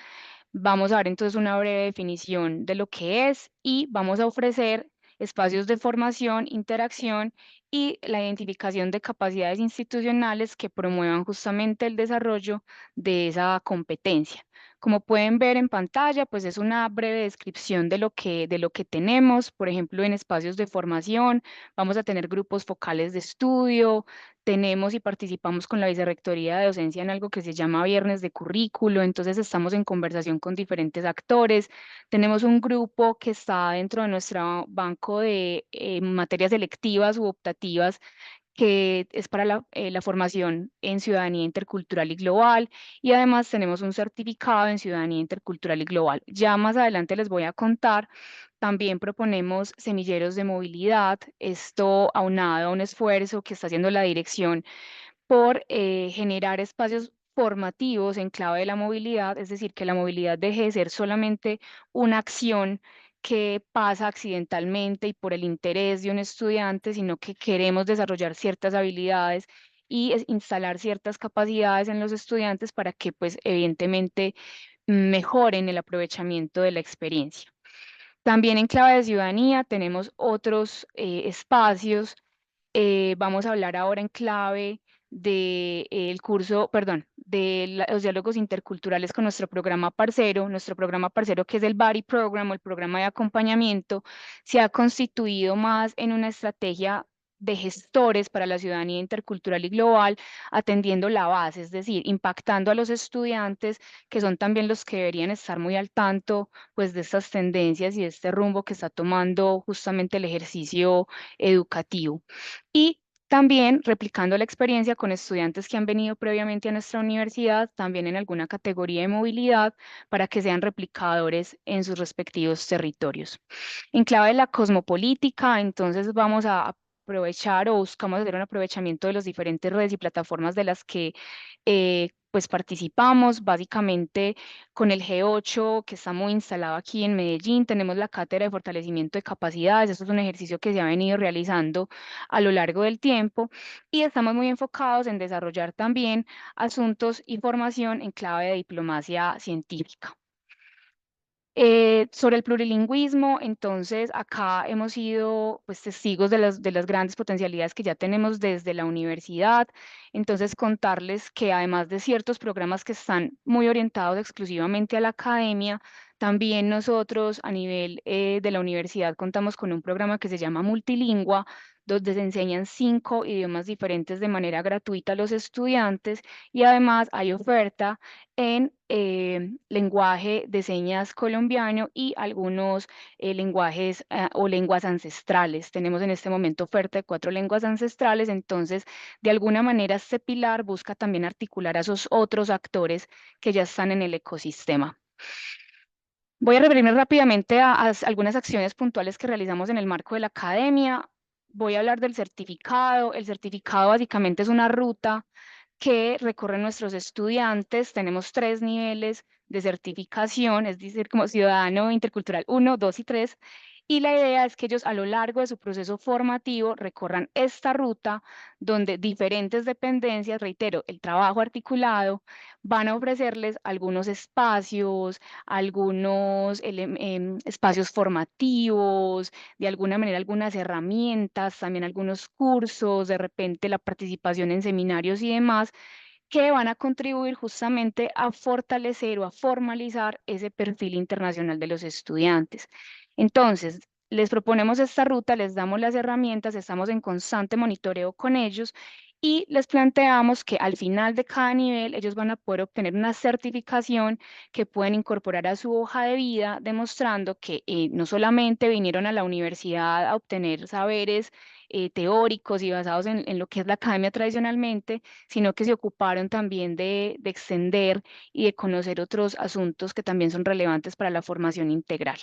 Vamos a ver entonces una breve definición de lo que es y vamos a ofrecer espacios de formación, interacción y la identificación de capacidades institucionales que promuevan justamente el desarrollo de esa competencia. Como pueden ver en pantalla, pues es una breve descripción de lo que tenemos. Por ejemplo, en espacios de formación vamos a tener grupos focales de estudio, tenemos y participamos con la Vicerrectoría de Docencia en algo que se llama Viernes de Currículo, entonces estamos en conversación con diferentes actores. Tenemos un grupo que está dentro de nuestro banco de materias electivas u optativas que es para la formación en ciudadanía intercultural y global, y además tenemos un certificado en ciudadanía intercultural y global. Ya más adelante les voy a contar. También proponemos semilleros de movilidad, esto aunado a un esfuerzo que está haciendo la dirección por generar espacios formativos en clave de la movilidad, es decir, que la movilidad deje de ser solamente una acción que pasa accidentalmente y por el interés de un estudiante, sino que queremos desarrollar ciertas habilidades y instalar ciertas capacidades en los estudiantes para que, pues, evidentemente mejoren el aprovechamiento de la experiencia. También en clave de ciudadanía tenemos otros espacios. Vamos a hablar ahora en clave del curso, perdón, de los diálogos interculturales con nuestro programa parcero que es el Buddy Program o el programa de acompañamiento, se ha constituido más en una estrategia de gestores para la ciudadanía intercultural y global, atendiendo la base, es decir, impactando a los estudiantes, que son también los que deberían estar muy al tanto pues, de estas tendencias y de este rumbo que está tomando justamente el ejercicio educativo. Y también replicando la experiencia con estudiantes que han venido previamente a nuestra universidad, también en alguna categoría de movilidad, para que sean replicadores en sus respectivos territorios. En clave de la cosmopolítica, entonces vamos a aprovechar o buscamos hacer un aprovechamiento de las diferentes redes y plataformas de las que pues participamos, básicamente con el G8 que está muy instalado aquí en Medellín, tenemos la cátedra de fortalecimiento de capacidades, esto es un ejercicio que se ha venido realizando a lo largo del tiempo y estamos muy enfocados en desarrollar también asuntos y formación en clave de diplomacia científica. Sobre el plurilingüismo, entonces acá hemos sido pues, testigos de las grandes potencialidades que ya tenemos desde la universidad. Entonces contarles que además de ciertos programas que están muy orientados exclusivamente a la academia, también nosotros a nivel de la universidad contamos con un programa que se llama Multilingua, donde se enseñan 5 idiomas diferentes de manera gratuita a los estudiantes y además hay oferta en lenguaje de señas colombiano y algunos lenguajes o lenguas ancestrales. Tenemos en este momento oferta de 4 lenguas ancestrales, entonces de alguna manera este pilar busca también articular a esos otros actores que ya están en el ecosistema. Voy a referirme rápidamente a algunas acciones puntuales que realizamos en el marco de la academia. Voy a hablar del certificado. El certificado básicamente es una ruta que recorren nuestros estudiantes. Tenemos 3 niveles de certificación, es decir, como ciudadano intercultural 1, 2 y 3. Y la idea es que ellos a lo largo de su proceso formativo recorran esta ruta donde diferentes dependencias, reitero, el trabajo articulado, van a ofrecerles algunos espacios, algunos espacios formativos, de alguna manera algunas herramientas, también algunos cursos, de repente la participación en seminarios y demás, que van a contribuir justamente a fortalecer o a formalizar ese perfil internacional de los estudiantes. Entonces, les proponemos esta ruta, les damos las herramientas, estamos en constante monitoreo con ellos y les planteamos que al final de cada nivel ellos van a poder obtener una certificación que pueden incorporar a su hoja de vida, demostrando que no solamente vinieron a la universidad a obtener saberes teóricos y basados en lo que es la academia tradicionalmente, sino que se ocuparon también de extender y de conocer otros asuntos que también son relevantes para la formación integral.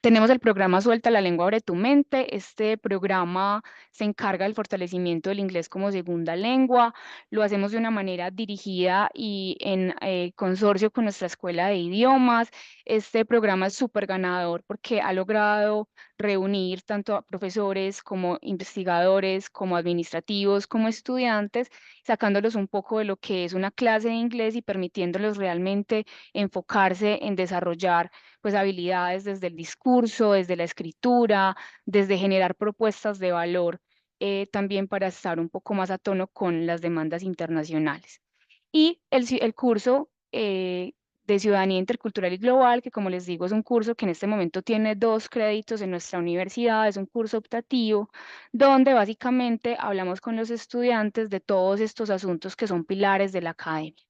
Tenemos el programa Suelta la lengua, abre tu mente. Este programa se encarga del fortalecimiento del inglés como segunda lengua. Lo hacemos de una manera dirigida y en consorcio con nuestra escuela de idiomas. Este programa es súper ganador porque ha logrado reunir tanto a profesores como investigadores, como administrativos, como estudiantes, sacándolos un poco de lo que es una clase de inglés y permitiéndolos realmente enfocarse en desarrollar pues habilidades desde el discurso, desde la escritura, desde generar propuestas de valor, también para estar un poco más a tono con las demandas internacionales. Y el curso de Ciudadanía Intercultural y Global, que como les digo es un curso que en este momento tiene 2 créditos en nuestra universidad, es un curso optativo, donde básicamente hablamos con los estudiantes de todos estos asuntos que son pilares de la academia.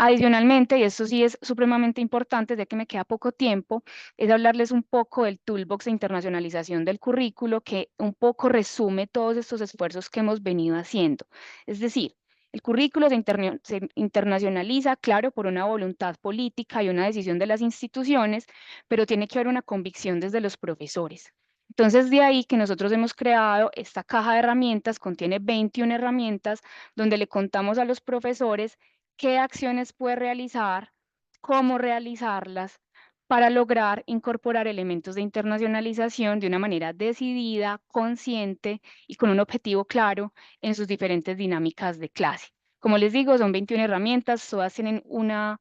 Adicionalmente, y esto sí es supremamente importante, ya que me queda poco tiempo, es hablarles un poco del toolbox de internacionalización del currículo, que un poco resume todos estos esfuerzos que hemos venido haciendo. Es decir, el currículo se internacionaliza, claro, por una voluntad política y una decisión de las instituciones, pero tiene que haber una convicción desde los profesores. Entonces, de ahí que nosotros hemos creado esta caja de herramientas, contiene 21 herramientas, donde le contamos a los profesores qué acciones puede realizar, cómo realizarlas para lograr incorporar elementos de internacionalización de una manera decidida, consciente y con un objetivo claro en sus diferentes dinámicas de clase. Como les digo, son 21 herramientas, todas tienen una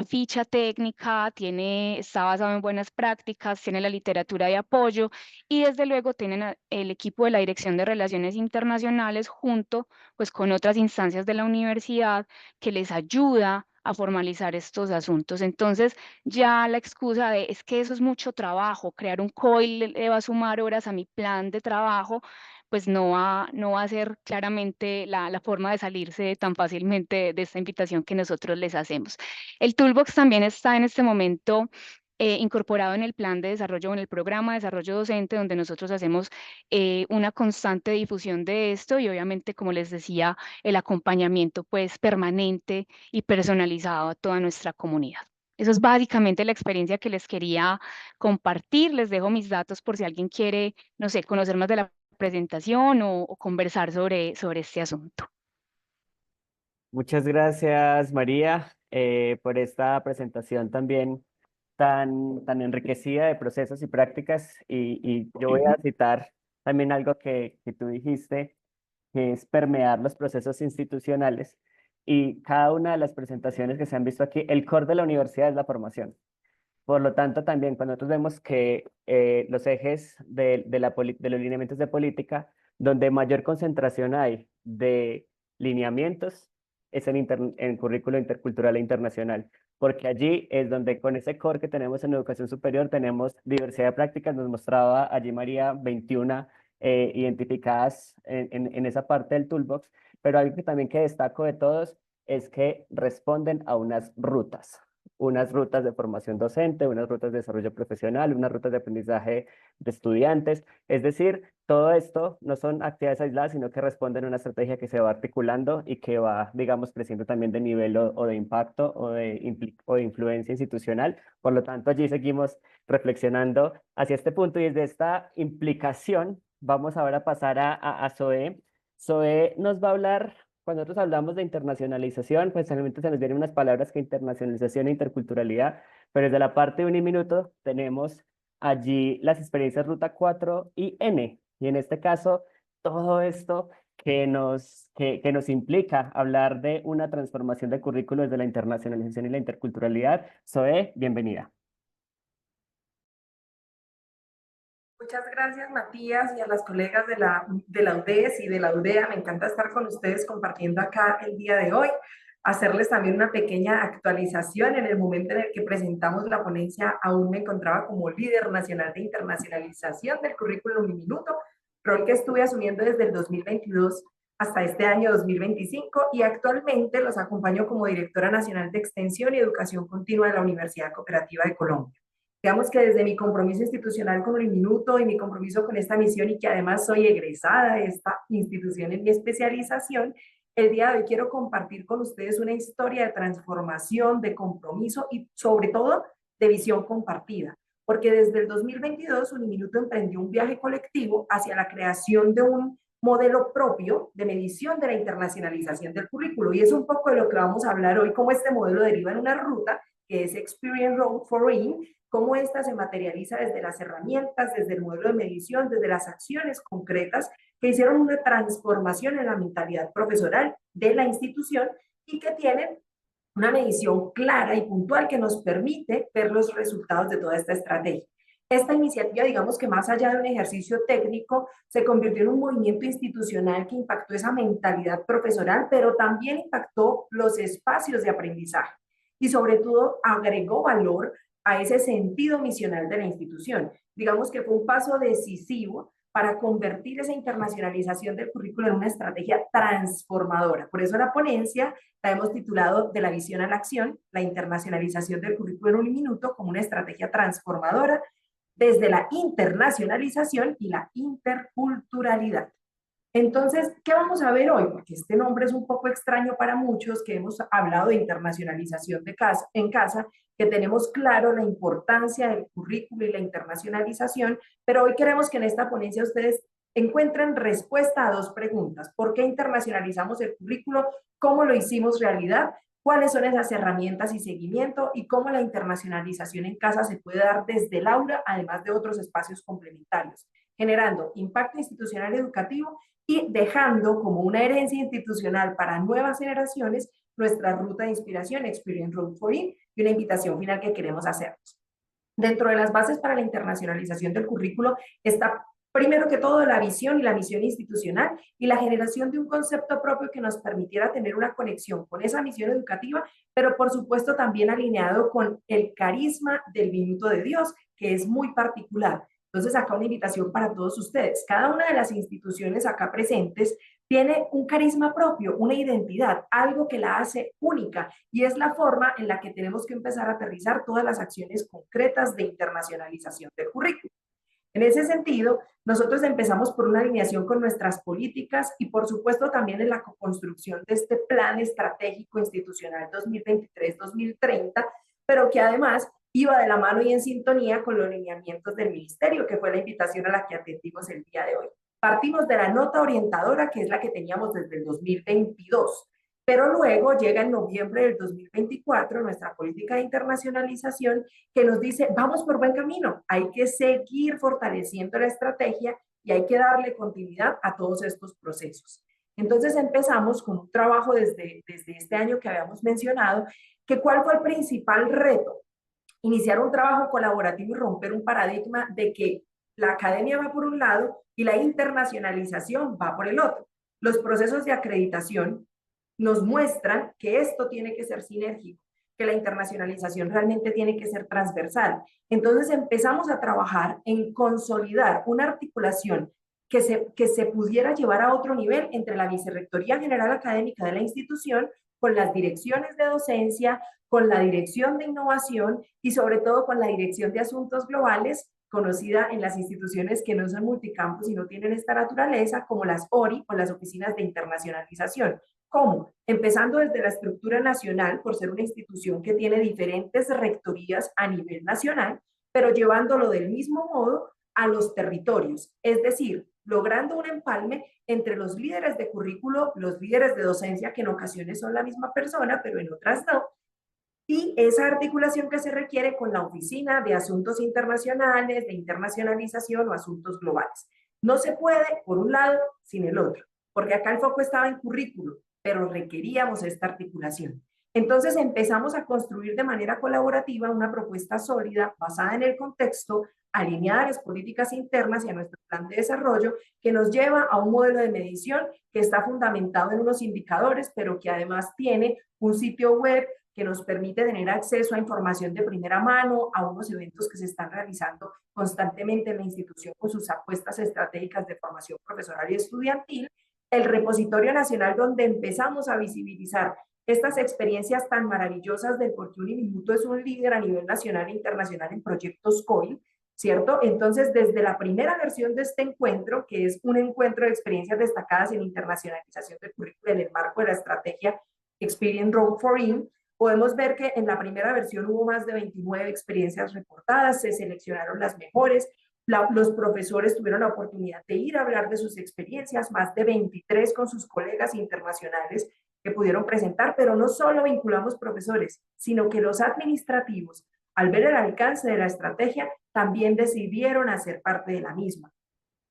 ficha técnica, está basado en buenas prácticas, tiene la literatura de apoyo y desde luego tienen el equipo de la Dirección de Relaciones Internacionales junto pues con otras instancias de la universidad que les ayuda a formalizar estos asuntos. Entonces, ya la excusa de es que eso es mucho trabajo, crear un COIL le va a sumar horas a mi plan de trabajo, pues no va a ser claramente la forma de salirse tan fácilmente de esta invitación que nosotros les hacemos. El Toolbox también está en este momento incorporado en el plan de desarrollo, en el programa de desarrollo docente, donde nosotros hacemos una constante difusión de esto y obviamente, como les decía, el acompañamiento pues permanente y personalizado a toda nuestra comunidad. Eso es básicamente la experiencia que les quería compartir. Les dejo mis datos por si alguien quiere, no sé, conocer más de la presentación o conversar sobre este asunto. Muchas gracias, María, por esta presentación también tan enriquecida de procesos y prácticas. Y yo voy a citar también algo que tú dijiste, que es permear los procesos institucionales. Y cada una de las presentaciones que se han visto aquí, el core de la universidad es la formación. Por lo tanto, también cuando nosotros vemos que los ejes de los lineamientos de política, donde mayor concentración hay de lineamientos, es en currículo intercultural e internacional, porque allí es donde con ese core que tenemos en educación superior tenemos diversidad de prácticas, nos mostraba allí María 21 identificadas en esa parte del toolbox, pero algo que también que destaco de todos es que responden a unas rutas de formación docente, unas rutas de desarrollo profesional, unas rutas de aprendizaje de estudiantes. Es decir, todo esto no son actividades aisladas, sino que responden a una estrategia que se va articulando y que va, digamos, creciendo también de nivel o de impacto o de influencia institucional. Por lo tanto, allí seguimos reflexionando hacia este punto y desde esta implicación vamos ahora a pasar a Zoe. Zoe nos va a hablar. Cuando nosotros hablamos de internacionalización, pues realmente se nos vienen unas palabras que internacionalización e interculturalidad, pero desde la parte de Uniminuto tenemos allí las experiencias Ruta 4 y N. Y en este caso, todo esto que nos implica hablar de una transformación de currículo desde la internacionalización y la interculturalidad. Zoe, bienvenida. Muchas gracias, Matías, y a las colegas de la UDES y de la UDEA. Me encanta estar con ustedes compartiendo acá el día de hoy. Hacerles también una pequeña actualización. En el momento en el que presentamos la ponencia, aún me encontraba como líder nacional de internacionalización del currículum Uniminuto, rol que estuve asumiendo desde el 2022 hasta este año 2025, y actualmente los acompaño como directora nacional de Extensión y Educación Continua de la Universidad Cooperativa de Colombia. Digamos que desde mi compromiso institucional con Uniminuto y mi compromiso con esta misión, y que además soy egresada de esta institución en mi especialización, el día de hoy quiero compartir con ustedes una historia de transformación, de compromiso y sobre todo de visión compartida. Porque desde el 2022 Uniminuto emprendió un viaje colectivo hacia la creación de un modelo propio de medición de la internacionalización del currículo. Y es un poco de lo que vamos a hablar hoy, cómo este modelo deriva en una ruta que es Experience Road for In, cómo esta se materializa desde las herramientas, desde el modelo de medición, desde las acciones concretas que hicieron una transformación en la mentalidad profesoral de la institución y que tienen una medición clara y puntual que nos permite ver los resultados de toda esta estrategia. Esta iniciativa, digamos que más allá de un ejercicio técnico, se convirtió en un movimiento institucional que impactó esa mentalidad profesoral, pero también impactó los espacios de aprendizaje y sobre todo agregó valor a ese sentido misional de la institución. Digamos que fue un paso decisivo para convertir esa internacionalización del currículo en una estrategia transformadora. Por eso la ponencia la hemos titulado De la visión a la acción, la internacionalización del currículo en Uniminuto como una estrategia transformadora desde la internacionalización y la interculturalidad. Entonces, ¿qué vamos a ver hoy? Porque este nombre es un poco extraño para muchos que hemos hablado de internacionalización en casa, que tenemos claro la importancia del currículo y la internacionalización, pero hoy queremos que en esta ponencia ustedes encuentren respuesta a dos preguntas. ¿Por qué internacionalizamos el currículo? ¿Cómo lo hicimos realidad? ¿Cuáles son esas herramientas y seguimiento? Y cómo la internacionalización en casa se puede dar desde el aula, además de otros espacios complementarios, generando impacto institucional y educativo y dejando como una herencia institucional para nuevas generaciones nuestra ruta de inspiración, Experience Road for In, y una invitación final que queremos hacernos. Dentro de las bases para la internacionalización del currículo está, primero que todo, la visión y la misión institucional y la generación de un concepto propio que nos permitiera tener una conexión con esa misión educativa, pero por supuesto también alineado con el carisma del Minuto de Dios, que es muy particular. Entonces, acá una invitación para todos ustedes. Cada una de las instituciones acá presentes tiene un carisma propio, una identidad, algo que la hace única, y es la forma en la que tenemos que empezar a aterrizar todas las acciones concretas de internacionalización del currículo. En ese sentido, nosotros empezamos por una alineación con nuestras políticas y por supuesto también en la construcción de este plan estratégico institucional 2023-2030, pero que además iba de la mano y en sintonía con los lineamientos del ministerio, que fue la invitación a la que atendimos el día de hoy. Partimos de la nota orientadora, que es la que teníamos desde el 2022, pero luego llega en noviembre del 2024 nuestra política de internacionalización que nos dice, vamos por buen camino, hay que seguir fortaleciendo la estrategia y hay que darle continuidad a todos estos procesos. Entonces empezamos con un trabajo desde este año que habíamos mencionado, que ¿cuál fue el principal reto? Iniciar un trabajo colaborativo y romper un paradigma de que la academia va por un lado y la internacionalización va por el otro. Los procesos de acreditación nos muestran que esto tiene que ser sinérgico, que la internacionalización realmente tiene que ser transversal. Entonces empezamos a trabajar en consolidar una articulación que se pudiera llevar a otro nivel entre la Vicerrectoría General Académica de la institución, con las direcciones de docencia, con la dirección de innovación y sobre todo con la dirección de asuntos globales, conocida en las instituciones que no son multicampus y no tienen esta naturaleza, como las ORI o las oficinas de internacionalización. ¿Cómo? Empezando desde la estructura nacional, por ser una institución que tiene diferentes rectorías a nivel nacional, pero llevándolo del mismo modo a los territorios, es decir, logrando un empalme entre los líderes de currículo, los líderes de docencia, que en ocasiones son la misma persona, pero en otras no, y esa articulación que se requiere con la Oficina de Asuntos Internacionales, de Internacionalización o Asuntos Globales. No se puede, por un lado, sin el otro, porque acá el foco estaba en currículo, pero requeríamos esta articulación. Entonces empezamos a construir de manera colaborativa una propuesta sólida, basada en el contexto, alineada a las políticas internas y a nuestro plan de desarrollo, que nos lleva a un modelo de medición que está fundamentado en unos indicadores, pero que además tiene un sitio web que nos permite tener acceso a información de primera mano, a unos eventos que se están realizando constantemente en la institución con sus apuestas estratégicas de formación profesional y estudiantil, el repositorio nacional donde empezamos a visibilizar estas experiencias tan maravillosas del por qué Uniminuto es un líder a nivel nacional e internacional en proyectos COIL, ¿cierto? Entonces, desde la primera versión de este encuentro, que es un encuentro de experiencias destacadas en internacionalización del currículo en el marco de la estrategia Experience Road for In, podemos ver que en la primera versión hubo más de 29 experiencias reportadas, se seleccionaron las mejores, los profesores tuvieron la oportunidad de ir a hablar de sus experiencias, más de 23 con sus colegas internacionales que pudieron presentar, pero no solo vinculamos profesores, sino que los administrativos, al ver el alcance de la estrategia, también decidieron hacer parte de la misma.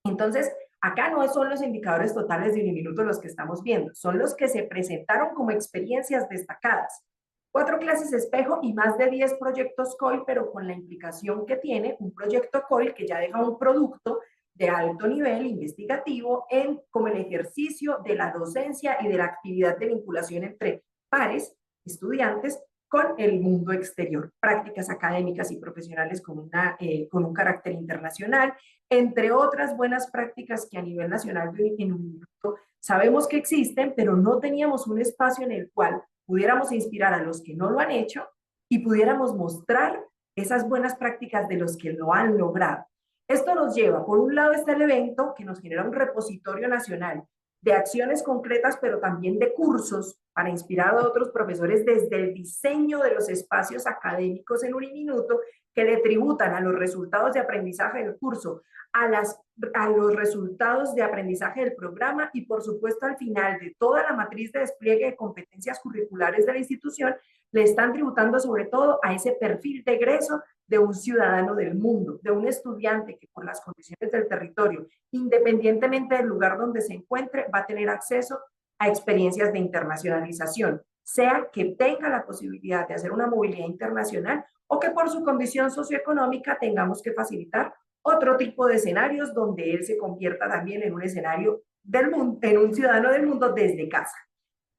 Entonces, acá no son los indicadores totales de Uniminuto los que estamos viendo, son los que se presentaron como experiencias destacadas. 4 clases espejo y más de 10 proyectos COIL, pero con la implicación que tiene un proyecto COIL que ya deja un producto de alto nivel investigativo como el ejercicio de la docencia y de la actividad de vinculación entre pares, estudiantes, con el mundo exterior, prácticas académicas y profesionales con un carácter internacional, entre otras buenas prácticas que a nivel nacional en Uniminuto sabemos que existen, pero no teníamos un espacio en el cual pudiéramos inspirar a los que no lo han hecho y pudiéramos mostrar esas buenas prácticas de los que lo han logrado. Esto nos lleva, por un lado está el evento que nos genera un repositorio nacional de acciones concretas, pero también de cursos para inspirar a otros profesores desde el diseño de los espacios académicos en Uniminuto que le tributan a los resultados de aprendizaje del curso, a los resultados de aprendizaje del programa y por supuesto al final de toda la matriz de despliegue de competencias curriculares de la institución, le están tributando sobre todo a ese perfil de egreso de un ciudadano del mundo, de un estudiante que por las condiciones del territorio, independientemente del lugar donde se encuentre, va a tener acceso a experiencias de internacionalización, sea que tenga la posibilidad de hacer una movilidad internacional o que por su condición socioeconómica tengamos que facilitar otro tipo de escenarios donde él se convierta también en un escenario del mundo, en un ciudadano del mundo desde casa.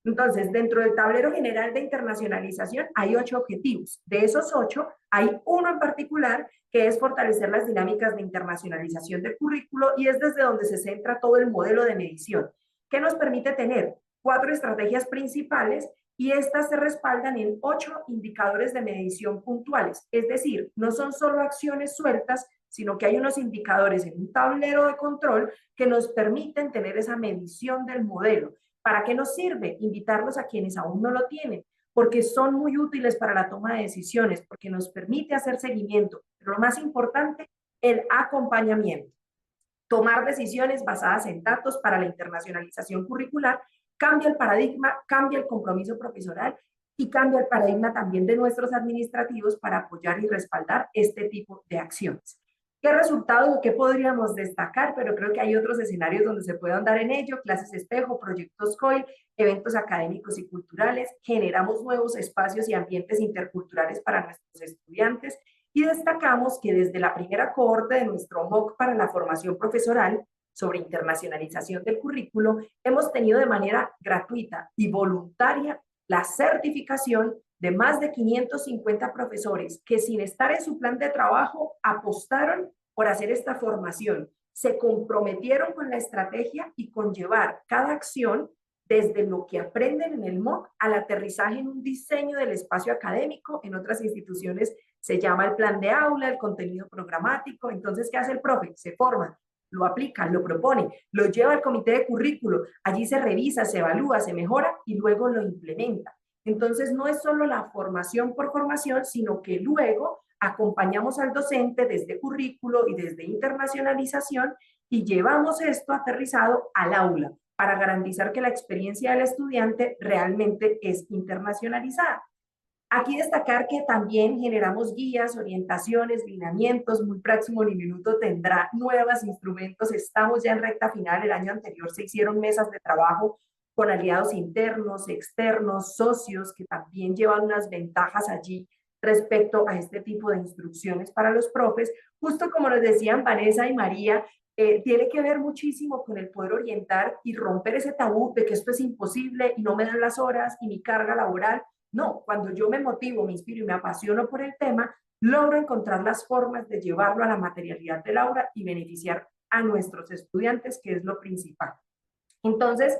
Entonces, dentro del tablero general de internacionalización hay 8 objetivos. De esos 8, hay uno en particular que es fortalecer las dinámicas de internacionalización del currículo y es desde donde se centra todo el modelo de medición, que nos permite tener 4 estrategias principales y estas se respaldan en 8 indicadores de medición puntuales. Es decir, no son solo acciones sueltas, sino que hay unos indicadores en un tablero de control que nos permiten tener esa medición del modelo. ¿Para qué nos sirve? Invitarlos a quienes aún no lo tienen, porque son muy útiles para la toma de decisiones, porque nos permite hacer seguimiento, pero lo más importante, el acompañamiento. Tomar decisiones basadas en datos para la internacionalización curricular cambia el paradigma, cambia el compromiso profesional y cambia el paradigma también de nuestros administrativos para apoyar y respaldar este tipo de acciones. ¿Qué resultados o qué podríamos destacar? Pero creo que hay otros escenarios donde se puede andar en ello, clases espejo, proyectos COIL, eventos académicos y culturales, generamos nuevos espacios y ambientes interculturales para nuestros estudiantes y destacamos que desde la primera cohorte de nuestro MOOC para la formación profesional sobre internacionalización del currículo, hemos tenido de manera gratuita y voluntaria la certificación de más de 550 profesores que sin estar en su plan de trabajo apostaron por hacer esta formación, se comprometieron con la estrategia y con llevar cada acción desde lo que aprenden en el MOOC al aterrizaje en un diseño del espacio académico. En otras instituciones se llama el plan de aula, el contenido programático. Entonces, ¿qué hace el profe? Se forma, lo aplica, lo propone, lo lleva al comité de currículo, allí se revisa, se evalúa, se mejora y luego lo implementa. Entonces, no es solo la formación por formación, sino que luego acompañamos al docente desde currículo y desde internacionalización y llevamos esto aterrizado al aula para garantizar que la experiencia del estudiante realmente es internacionalizada. Aquí destacar que también generamos guías, orientaciones, lineamientos. Muy próximo Uniminuto tendrá nuevos instrumentos. Estamos ya en recta final. El año anterior se hicieron mesas de trabajo con aliados internos, externos, socios, que también llevan unas ventajas allí respecto a este tipo de instrucciones para los profes. Justo como nos decían Vanessa y María, tiene que ver muchísimo con el poder orientar y romper ese tabú de que esto es imposible y no me dan las horas y mi carga laboral. No, cuando yo me motivo, me inspiro y me apasiono por el tema, logro encontrar las formas de llevarlo a la materialidad del aula y beneficiar a nuestros estudiantes, que es lo principal. Entonces,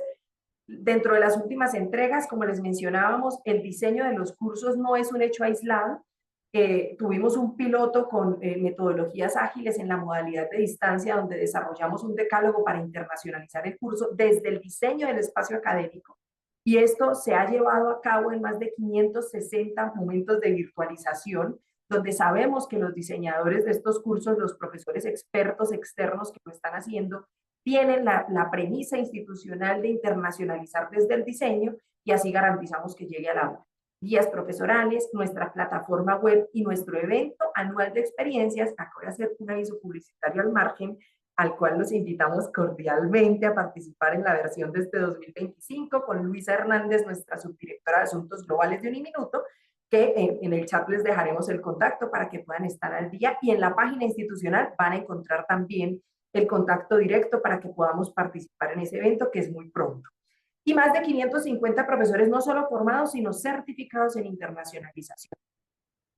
dentro de las últimas entregas, como les mencionábamos, el diseño de los cursos no es un hecho aislado. Tuvimos un piloto con metodologías ágiles en la modalidad de distancia, donde desarrollamos un decálogo para internacionalizar el curso desde el diseño del espacio académico. Y esto se ha llevado a cabo en más de 560 momentos de virtualización, donde sabemos que los diseñadores de estos cursos, los profesores expertos externos que lo están haciendo, tienen la premisa institucional de internacionalizar desde el diseño y así garantizamos que llegue al aula. Guías profesorales, nuestra plataforma web y nuestro evento anual de experiencias. Acá voy a hacer un aviso publicitario al margen, al cual los invitamos cordialmente a participar en la versión de este 2025 con Luisa Hernández, nuestra subdirectora de Asuntos Globales de Uniminuto, que en el chat les dejaremos el contacto para que puedan estar al día, y en la página institucional van a encontrar también el contacto directo para que podamos participar en ese evento, que es muy pronto. Y más de 550 profesores no solo formados, sino certificados en internacionalización.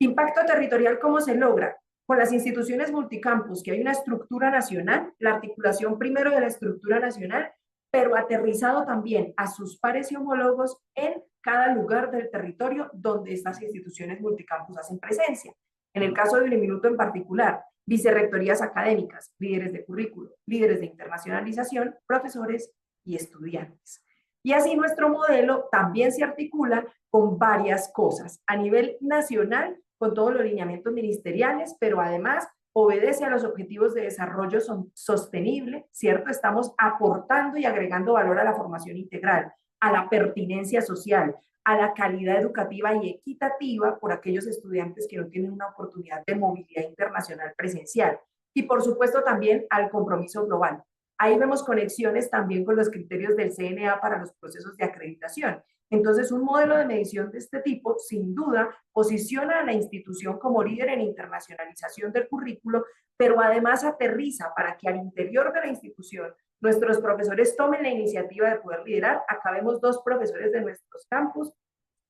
Impacto territorial, ¿cómo se logra? Con las instituciones multicampus, que hay una estructura nacional, la articulación primero de la estructura nacional, pero aterrizado también a sus pares y homólogos en cada lugar del territorio donde estas instituciones multicampus hacen presencia. En el caso de Uniminuto en particular, vicerrectorías académicas, líderes de currículo, líderes de internacionalización, profesores y estudiantes. Y así nuestro modelo también se articula con varias cosas. A nivel nacional, con todos los lineamientos ministeriales, pero además obedece a los objetivos de desarrollo sostenible, ¿cierto? Estamos aportando y agregando valor a la formación integral, a la pertinencia social, a la calidad educativa y equitativa por aquellos estudiantes que no tienen una oportunidad de movilidad internacional presencial. Y por supuesto también al compromiso global. Ahí vemos conexiones también con los criterios del CNA para los procesos de acreditación. Entonces, un modelo de medición de este tipo, sin duda, posiciona a la institución como líder en internacionalización del currículo, pero además aterriza para que al interior de la institución nuestros profesores tomen la iniciativa de poder liderar. Acá vemos 2 profesores de nuestros campus.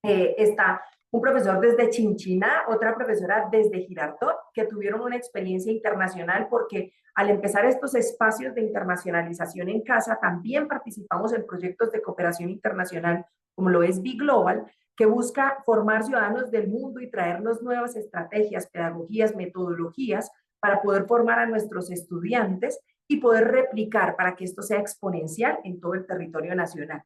Está un profesor desde Chinchiná, otra profesora desde Girardot, que tuvieron una experiencia internacional porque al empezar estos espacios de internacionalización en casa, también participamos en proyectos de cooperación internacional, como lo es B-Global, que busca formar ciudadanos del mundo y traernos nuevas estrategias, pedagogías, metodologías para poder formar a nuestros estudiantes y poder replicar para que esto sea exponencial en todo el territorio nacional.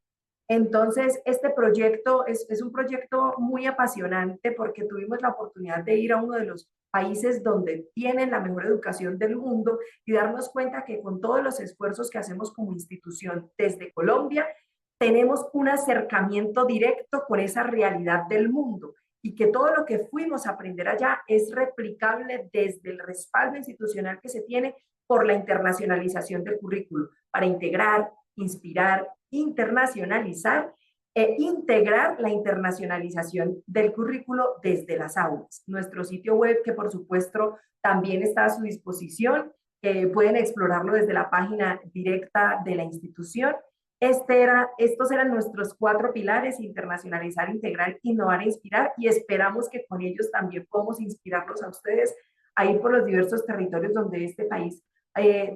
Entonces, este proyecto es un proyecto muy apasionante porque tuvimos la oportunidad de ir a uno de los países donde tienen la mejor educación del mundo y darnos cuenta que con todos los esfuerzos que hacemos como institución desde Colombia, tenemos un acercamiento directo con esa realidad del mundo y que todo lo que fuimos a aprender allá es replicable desde el respaldo institucional que se tiene por la internacionalización del currículo, para integrar, inspirar, internacionalizar e integrar la internacionalización del currículo desde las aulas. Nuestro sitio web, que por supuesto también está a su disposición, pueden explorarlo desde la página directa de la institución. Estos eran nuestros 4 pilares: internacionalizar, integrar, innovar e inspirar, y esperamos que con ellos también podamos inspirarlos a ustedes a ir por los diversos territorios donde este país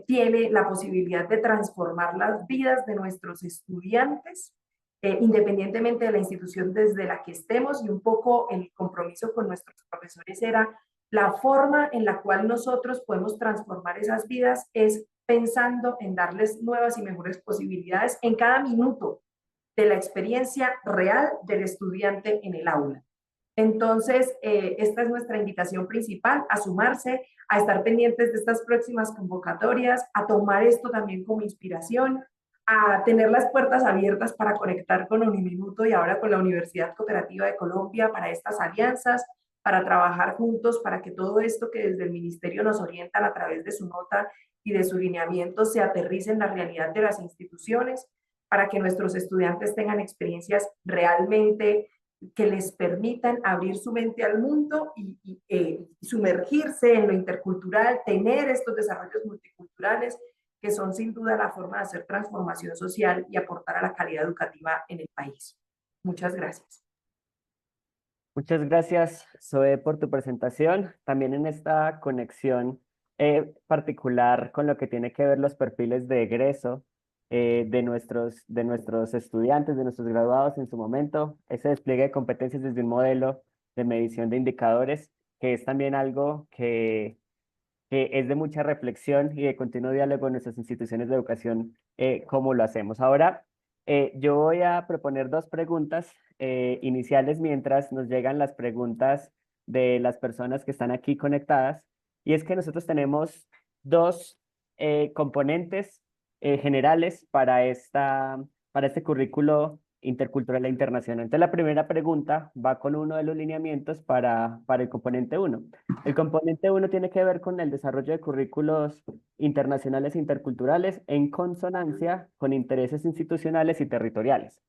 tiene la posibilidad de transformar las vidas de nuestros estudiantes, independientemente de la institución desde la que estemos. Y un poco el compromiso con nuestros profesores era la forma en la cual nosotros podemos transformar esas vidas es pensando en darles nuevas y mejores posibilidades en cada minuto de la experiencia real del estudiante en el aula. Entonces, esta es nuestra invitación principal: a sumarse, a estar pendientes de estas próximas convocatorias, a tomar esto también como inspiración, a tener las puertas abiertas para conectar con Uniminuto y ahora con la Universidad Cooperativa de Colombia para estas alianzas, para trabajar juntos, para que todo esto que desde el Ministerio nos orientan a través de su nota y de su lineamiento se aterrice en la realidad de las instituciones, para que nuestros estudiantes tengan experiencias realmente que les permitan abrir su mente al mundo y sumergirse en lo intercultural, tener estos desarrollos multiculturales, que son sin duda la forma de hacer transformación social y aportar a la calidad educativa en el país. Muchas gracias. Muchas gracias, Zoe, por tu presentación. También en esta conexión particular con lo que tiene que ver los perfiles de egreso de nuestros estudiantes, de nuestros graduados en su momento, ese despliegue de competencias desde un modelo de medición de indicadores, que es también algo que es de mucha reflexión y de continuo diálogo en nuestras instituciones de educación, cómo lo hacemos. Ahora, yo voy a proponer dos preguntas iniciales mientras nos llegan las preguntas de las personas que están aquí conectadas. Y es que nosotros tenemos dos componentes generales para este currículo intercultural e internacional. Entonces, la primera pregunta va con uno de los lineamientos para el componente 1. El componente 1 tiene que ver con el desarrollo de currículos internacionales e interculturales en consonancia con intereses institucionales y territoriales.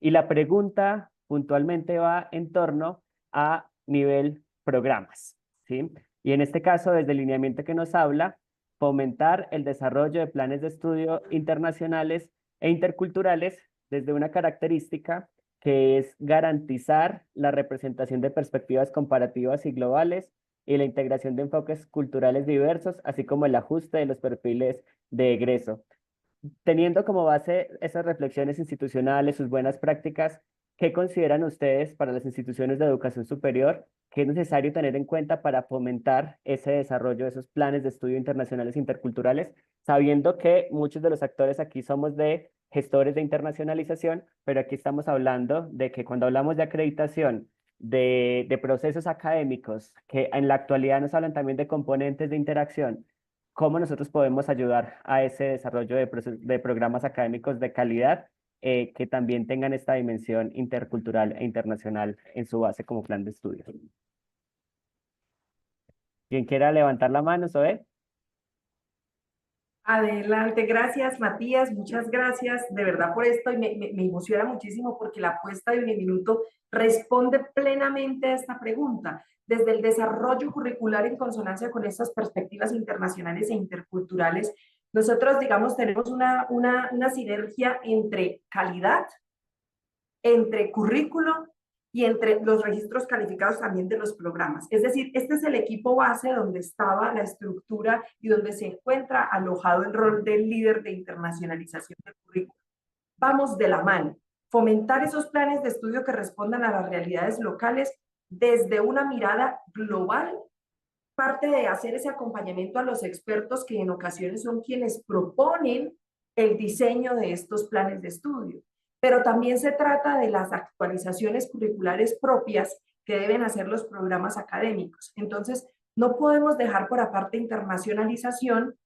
Y la pregunta puntualmente va en torno a nivel programas, ¿sí? Y en este caso, desde el lineamiento que nos habla, fomentar el desarrollo de planes de estudio internacionales e interculturales desde una característica que es garantizar la representación de perspectivas comparativas y globales y la integración de enfoques culturales diversos, así como el ajuste de los perfiles de egreso. Teniendo como base esas reflexiones institucionales, sus buenas prácticas, ¿qué consideran ustedes para las instituciones de educación superior que es necesario tener en cuenta para fomentar ese desarrollo de esos planes de estudio internacionales e interculturales, sabiendo que muchos de los actores aquí somos de gestores de internacionalización, pero aquí estamos hablando de que cuando hablamos de acreditación de procesos académicos, que en la actualidad nos hablan también de componentes de interacción, cómo nosotros podemos ayudar a ese desarrollo de programas académicos de calidad que también tengan esta dimensión intercultural e internacional en su base como plan de estudio. ¿Quién quiera levantar la mano, Zoe? Adelante, gracias Matías, muchas gracias de verdad por esto y me emociona muchísimo porque la apuesta de Uniminuto responde plenamente a esta pregunta. Desde el desarrollo curricular en consonancia con estas perspectivas internacionales e interculturales, nosotros, digamos, tenemos una sinergia entre calidad, entre currículo y entre los registros calificados también de los programas. Es decir, este es el equipo base donde estaba la estructura y donde se encuentra alojado el rol del líder de internacionalización del currículo. Vamos de la mano. Fomentar esos planes de estudio que respondan a las realidades locales desde una mirada global, parte de hacer ese acompañamiento a los expertos que en ocasiones son quienes proponen el diseño de estos planes de estudio. Pero también se trata de las actualizaciones curriculares propias que deben hacer los programas académicos. Entonces, no podemos dejar por aparte internacionalización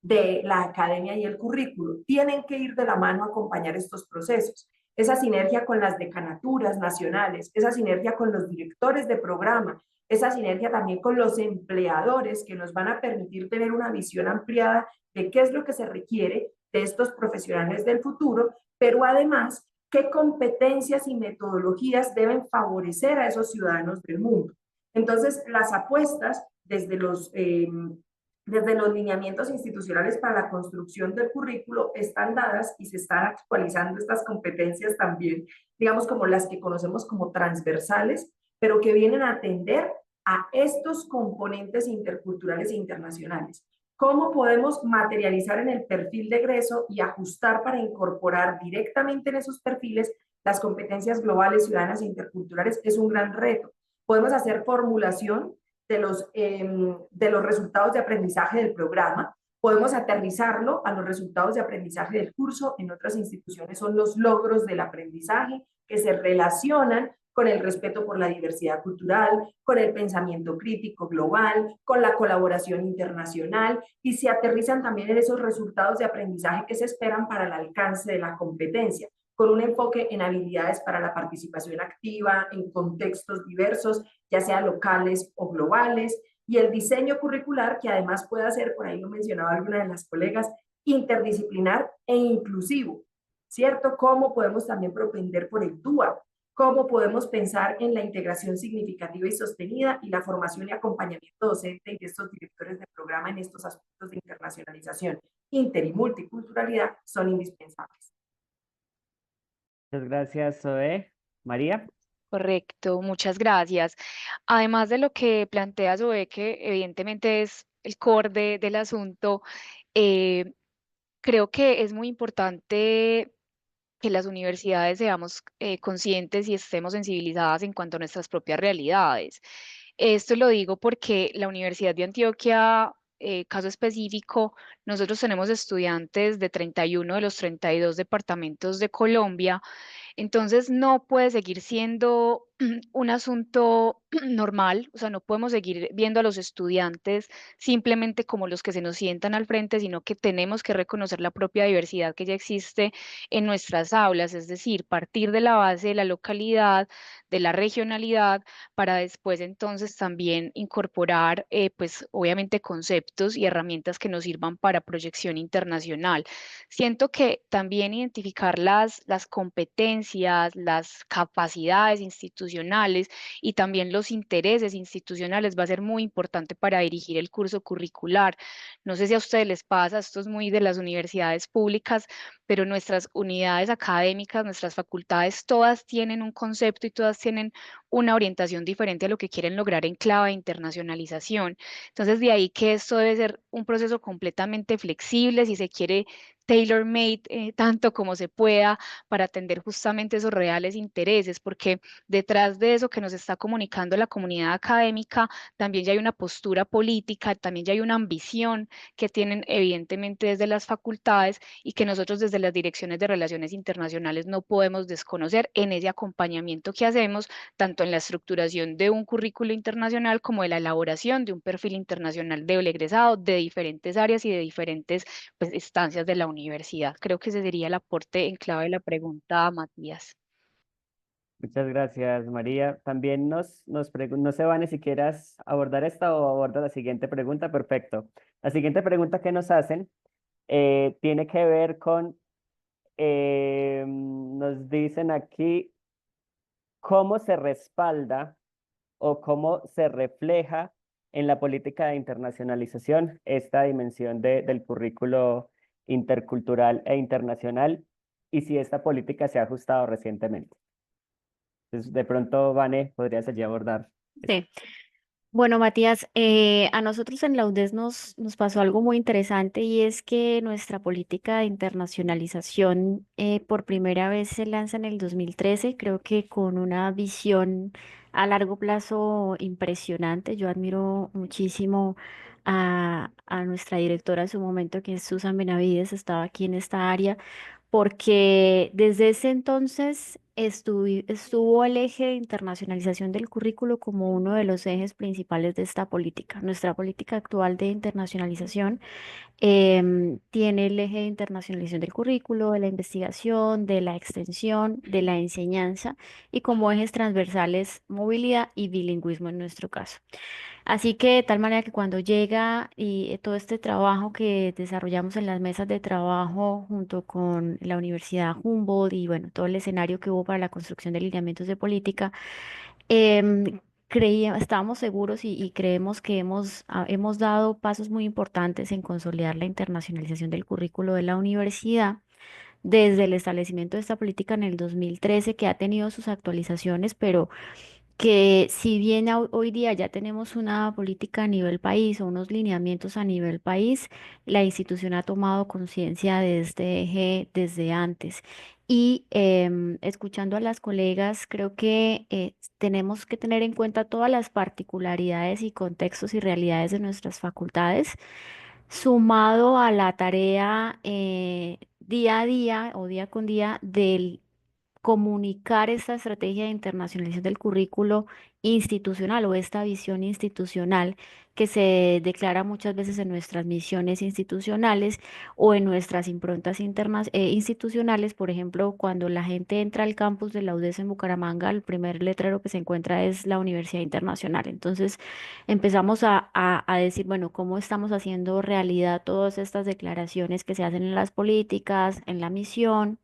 de la academia y el currículo. Tienen que ir de la mano a acompañar estos procesos. Esa sinergia con las decanaturas nacionales, esa sinergia con los directores de programa, esa sinergia también con los empleadores que nos van a permitir tener una visión ampliada de qué es lo que se requiere de estos profesionales del futuro, pero además, qué competencias y metodologías deben favorecer a esos ciudadanos del mundo. Entonces, las apuestas desde los lineamientos institucionales para la construcción del currículo están dadas y se están actualizando estas competencias también, digamos como las que conocemos como transversales, pero que vienen a atender a estos componentes interculturales e internacionales. ¿Cómo podemos materializar en el perfil de egreso y ajustar para incorporar directamente en esos perfiles las competencias globales, ciudadanas e interculturales? Es un gran reto. Podemos hacer formulación de los resultados de aprendizaje del programa, podemos aterrizarlo a los resultados de aprendizaje del curso. En otras instituciones son los logros del aprendizaje que se relacionan con el respeto por la diversidad cultural, con el pensamiento crítico global, con la colaboración internacional, y se aterrizan también en esos resultados de aprendizaje que se esperan para el alcance de la competencia, con un enfoque en habilidades para la participación activa en contextos diversos, ya sea locales o globales, y el diseño curricular que además pueda ser, por ahí lo mencionaba alguna de las colegas, interdisciplinar e inclusivo, ¿cierto? ¿Cómo podemos también propender por el DUA? cómo podemos pensar en la integración significativa y sostenida y la formación y acompañamiento docente de estos directores de programa en estos aspectos de internacionalización, inter y multiculturalidad son indispensables. Muchas gracias, Zoe. María. Correcto, muchas gracias. Además de lo que plantea Zoe, que evidentemente es el core del asunto, eh, creo que es muy importante que las universidades seamos conscientes y estemos sensibilizadas en cuanto a nuestras propias realidades. Esto lo digo porque la Universidad de Antioquia, caso específico, nosotros tenemos estudiantes de 31 de los 32 departamentos de Colombia. Entonces no puede seguir siendo un asunto normal, o sea, no podemos seguir viendo a los estudiantes simplemente como los que se nos sientan al frente, sino que tenemos que reconocer la propia diversidad que ya existe en nuestras aulas, es decir, partir de la base de la localidad, de la regionalidad, para después entonces también incorporar, pues obviamente conceptos y herramientas que nos sirvan para proyección internacional. Siento que también identificar las competencias, las capacidades institucionales y también los intereses institucionales va a ser muy importante para dirigir el curso curricular. No sé si a ustedes les pasa, esto es muy de las universidades públicas, pero nuestras unidades académicas, nuestras facultades, todas tienen un concepto y todas tienen una orientación diferente a lo que quieren lograr en clave de internacionalización. Entonces, de ahí que esto debe ser un proceso completamente flexible si se quiere tailor-made tanto como se pueda para atender justamente esos reales intereses, porque detrás de eso que nos está comunicando la comunidad académica, también ya hay una postura política, también ya hay una ambición que tienen evidentemente desde las facultades y que nosotros desde las direcciones de relaciones internacionales no podemos desconocer en ese acompañamiento que hacemos, tanto en la estructuración de un currículo internacional como en la elaboración de un perfil internacional del egresado de diferentes áreas y de diferentes pues, estancias de la universidad. Creo que ese sería el aporte en clave de la pregunta, Matías. Muchas gracias, María. También no sé, Vane, si quieras abordar esta o aborda la siguiente pregunta. Perfecto. La siguiente pregunta que nos hacen tiene que ver con, nos dicen aquí, cómo se respalda o cómo se refleja en la política de internacionalización esta dimensión del currículo intercultural e internacional y si esta política se ha ajustado recientemente. Entonces, de pronto, Vane, podrías allí abordar esto. Sí. Bueno, Matías, a nosotros en la UDES nos pasó algo muy interesante y es que nuestra política de internacionalización por primera vez se lanza en el 2013, creo que con una visión a largo plazo impresionante. Yo admiro muchísimo a nuestra directora en su momento, que es Susan Benavides, estaba aquí en esta área porque desde ese entonces estuvo el eje de internacionalización del currículo como uno de los ejes principales de esta política. Nuestra política actual de internacionalización tiene el eje de internacionalización del currículo, de la investigación, de la extensión, de la enseñanza y como ejes transversales movilidad y bilingüismo en nuestro caso. Así que de tal manera que cuando llega y todo este trabajo que desarrollamos en las mesas de trabajo junto con la Universidad Humboldt y bueno, todo el escenario que hubo para la construcción de lineamientos de política, estábamos seguros y creemos que hemos dado pasos muy importantes en consolidar la internacionalización del currículo de la universidad desde el establecimiento de esta política en el 2013, que ha tenido sus actualizaciones, pero que si bien hoy día ya tenemos una política a nivel país o unos lineamientos a nivel país, la institución ha tomado conciencia de este eje desde antes. Y escuchando a las colegas, creo que tenemos que tener en cuenta todas las particularidades y contextos y realidades de nuestras facultades, sumado a la tarea día a día o día con día del comunicar esta estrategia de internacionalización del currículo institucional o esta visión institucional que se declara muchas veces en nuestras misiones institucionales o en nuestras improntas institucionales. Por ejemplo, cuando la gente entra al campus de la UDES en Bucaramanga, el primer letrero que se encuentra es la Universidad Internacional. Entonces empezamos a decir, bueno, ¿cómo estamos haciendo realidad todas estas declaraciones que se hacen en las políticas, en la misión?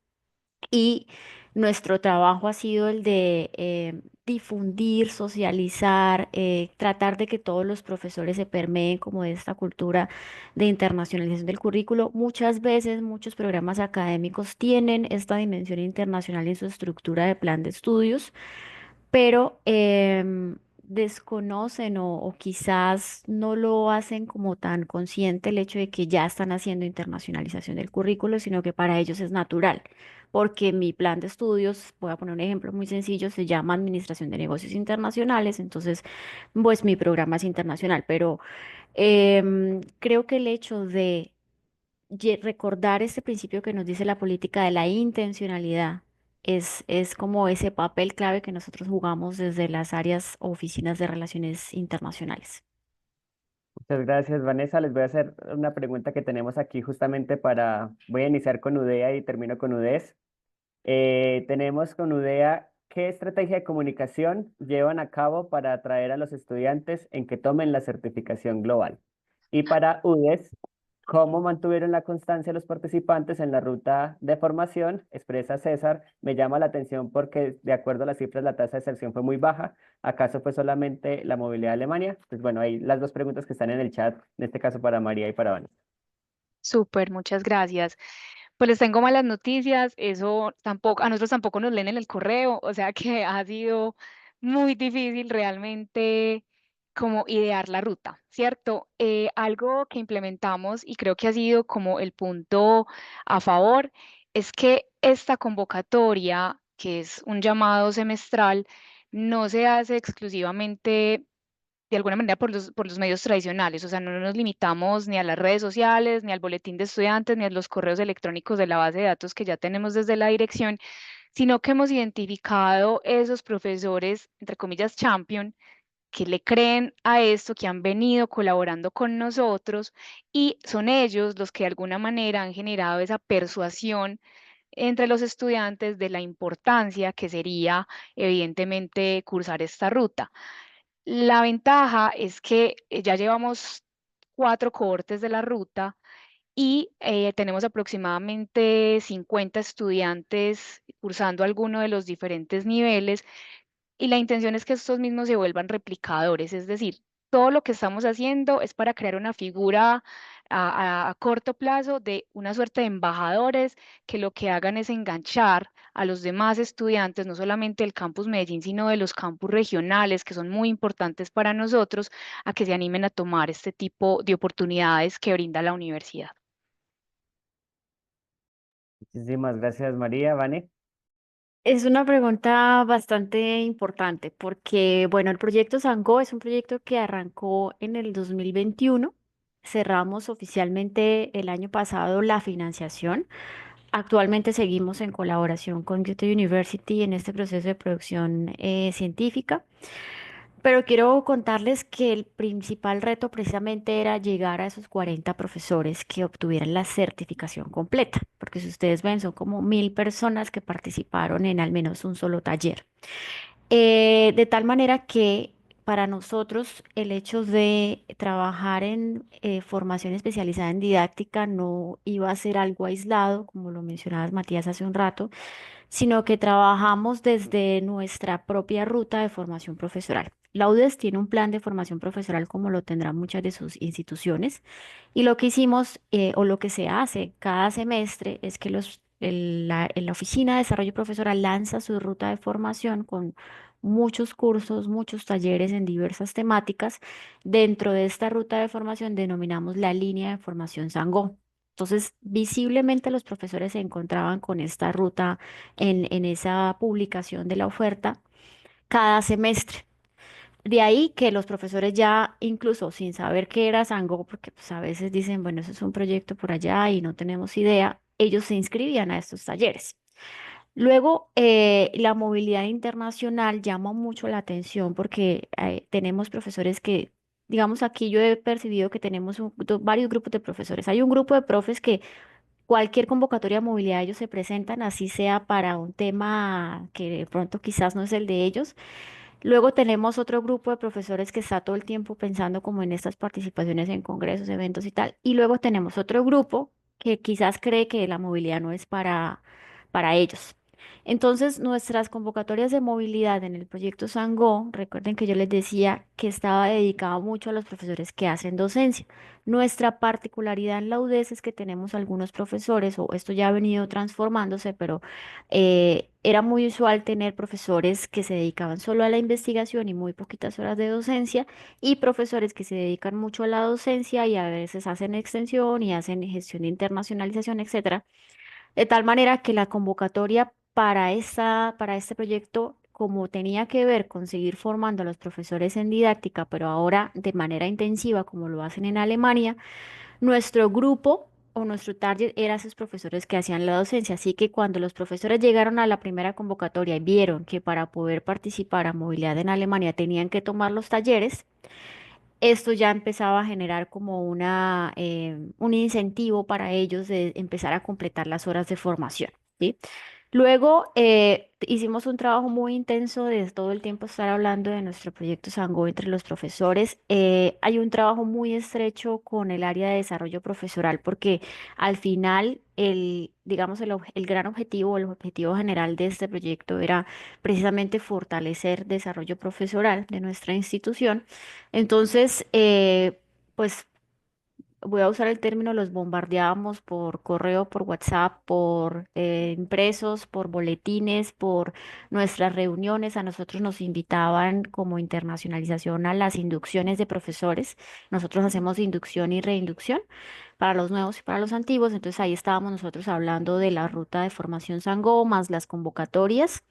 Y nuestro trabajo ha sido el de difundir, socializar, tratar de que todos los profesores se permeen como de esta cultura de internacionalización del currículo. Muchas veces, muchos programas académicos tienen esta dimensión internacional en su estructura de plan de estudios, pero desconocen o quizás no lo hacen como tan consciente el hecho de que ya están haciendo internacionalización del currículo, sino que para ellos es natural, porque mi plan de estudios, voy a poner un ejemplo muy sencillo, se llama Administración de Negocios Internacionales, entonces pues mi programa es internacional, pero creo que el hecho de recordar este principio que nos dice la política de la intencionalidad es como ese papel clave que nosotros jugamos desde las áreas o oficinas de relaciones internacionales. Muchas gracias, Vanessa. Les voy a hacer una pregunta que tenemos aquí justamente voy a iniciar con UDEA y termino con UDES. Tenemos con UDEA, ¿qué estrategia de comunicación llevan a cabo para atraer a los estudiantes en que tomen la certificación global? Y para UDES, ¿cómo mantuvieron la constancia los participantes en la ruta de formación? Expresa César, me llama la atención porque de acuerdo a las cifras la tasa de deserción fue muy baja. ¿Acaso fue solamente la movilidad de Alemania? Pues bueno, ahí las dos preguntas que están en el chat, en este caso para María y para Vanessa. Súper, muchas gracias. Pues les tengo malas noticias, eso tampoco, a nosotros tampoco nos leen en el correo, o sea que ha sido muy difícil realmente como idear la ruta, ¿cierto? Algo que implementamos y creo que ha sido como el punto a favor es que esta convocatoria, que es un llamado semestral, no se hace exclusivamente de alguna manera por los medios tradicionales, o sea, no nos limitamos ni a las redes sociales, ni al boletín de estudiantes, ni a los correos electrónicos de la base de datos que ya tenemos desde la dirección, sino que hemos identificado esos profesores, entre comillas, champion, que le creen a esto, que han venido colaborando con nosotros y son ellos los que de alguna manera han generado esa persuasión entre los estudiantes de la importancia que sería, evidentemente, cursar esta ruta. La ventaja es que ya llevamos 4 cohortes de la ruta y tenemos aproximadamente 50 estudiantes cursando alguno de los diferentes niveles y la intención es que estos mismos se vuelvan replicadores, es decir, todo lo que estamos haciendo es para crear una figura a corto plazo de una suerte de embajadores que lo que hagan es enganchar a los demás estudiantes, no solamente del campus Medellín, sino de los campus regionales, que son muy importantes para nosotros, a que se animen a tomar este tipo de oportunidades que brinda la universidad. Muchísimas gracias, María. Vane. Es una pregunta bastante importante porque, bueno, el proyecto Sango es un proyecto que arrancó en el 2021. Cerramos oficialmente el año pasado la financiación. Actualmente seguimos en colaboración con Goethe University en este proceso de producción científica. Pero quiero contarles que el principal reto precisamente era llegar a esos 40 profesores que obtuvieran la certificación completa, porque si ustedes ven, son como 1000 personas que participaron en al menos un solo taller. De tal manera que para nosotros el hecho de trabajar en formación especializada en didáctica no iba a ser algo aislado, como lo mencionabas, Matías, hace un rato, sino que trabajamos desde nuestra propia ruta de formación profesoral. La UDES tiene un plan de formación profesoral como lo tendrán muchas de sus instituciones y lo que hicimos o lo que se hace cada semestre es que la Oficina de Desarrollo Profesoral lanza su ruta de formación con muchos cursos, muchos talleres en diversas temáticas. Dentro de esta ruta de formación denominamos la línea de formación Sangó. Entonces, visiblemente los profesores se encontraban con esta ruta en esa publicación de la oferta cada semestre. De ahí que los profesores ya, incluso sin saber qué era Sango, porque pues, a veces dicen, bueno, eso es un proyecto por allá y no tenemos idea, ellos se inscribían a estos talleres. Luego, la movilidad internacional llama mucho la atención porque tenemos profesores que, digamos, aquí yo he percibido que tenemos varios grupos de profesores. Hay un grupo de profes que cualquier convocatoria de movilidad ellos se presentan, así sea para un tema que de pronto quizás no es el de ellos. Luego tenemos otro grupo de profesores que está todo el tiempo pensando como en estas participaciones en congresos, eventos y tal. Y luego tenemos otro grupo que quizás cree que la movilidad no es para ellos. Entonces, nuestras convocatorias de movilidad en el proyecto Sango, recuerden que yo les decía que estaba dedicado mucho a los profesores que hacen docencia. Nuestra particularidad en la UDES es que tenemos algunos profesores, o esto ya ha venido transformándose, pero era muy usual tener profesores que se dedicaban solo a la investigación y muy poquitas horas de docencia, y profesores que se dedican mucho a la docencia y a veces hacen extensión y hacen gestión de internacionalización, etcétera. De tal manera que la convocatoria para este proyecto, como tenía que ver con seguir formando a los profesores en didáctica, pero ahora de manera intensiva, como lo hacen en Alemania, nuestro grupo o nuestro target era esos profesores que hacían la docencia. Así que cuando los profesores llegaron a la primera convocatoria y vieron que para poder participar a movilidad en Alemania tenían que tomar los talleres, esto ya empezaba a generar como un incentivo para ellos de empezar a completar las horas de formación, ¿sí? Luego hicimos un trabajo muy intenso de todo el tiempo estar hablando de nuestro proyecto Sango entre los profesores. Hay un trabajo muy estrecho con el área de desarrollo profesoral porque al final digamos, el gran objetivo, el objetivo general de este proyecto era precisamente fortalecer desarrollo profesoral de nuestra institución. Entonces, pues voy a usar el término, los bombardeábamos por correo, por WhatsApp, por impresos, por boletines, por nuestras reuniones. A nosotros nos invitaban como internacionalización a las inducciones de profesores. Nosotros hacemos inducción y reinducción para los nuevos y para los antiguos. Entonces ahí estábamos nosotros hablando de la ruta de formación Sango, más las convocatorias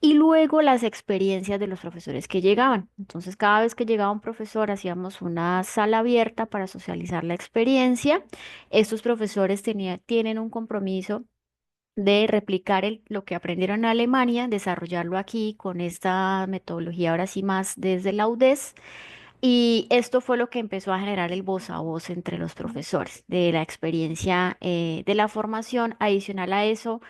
y luego las experiencias de los profesores que llegaban. Entonces, cada vez que llegaba un profesor, hacíamos una sala abierta para socializar la experiencia. Estos profesores tienen un compromiso de replicar lo que aprendieron en Alemania, desarrollarlo aquí con esta metodología ahora sí más desde la UDES. Y esto fue lo que empezó a generar el voz a voz entre los profesores de la experiencia de la formación. Adicional a eso,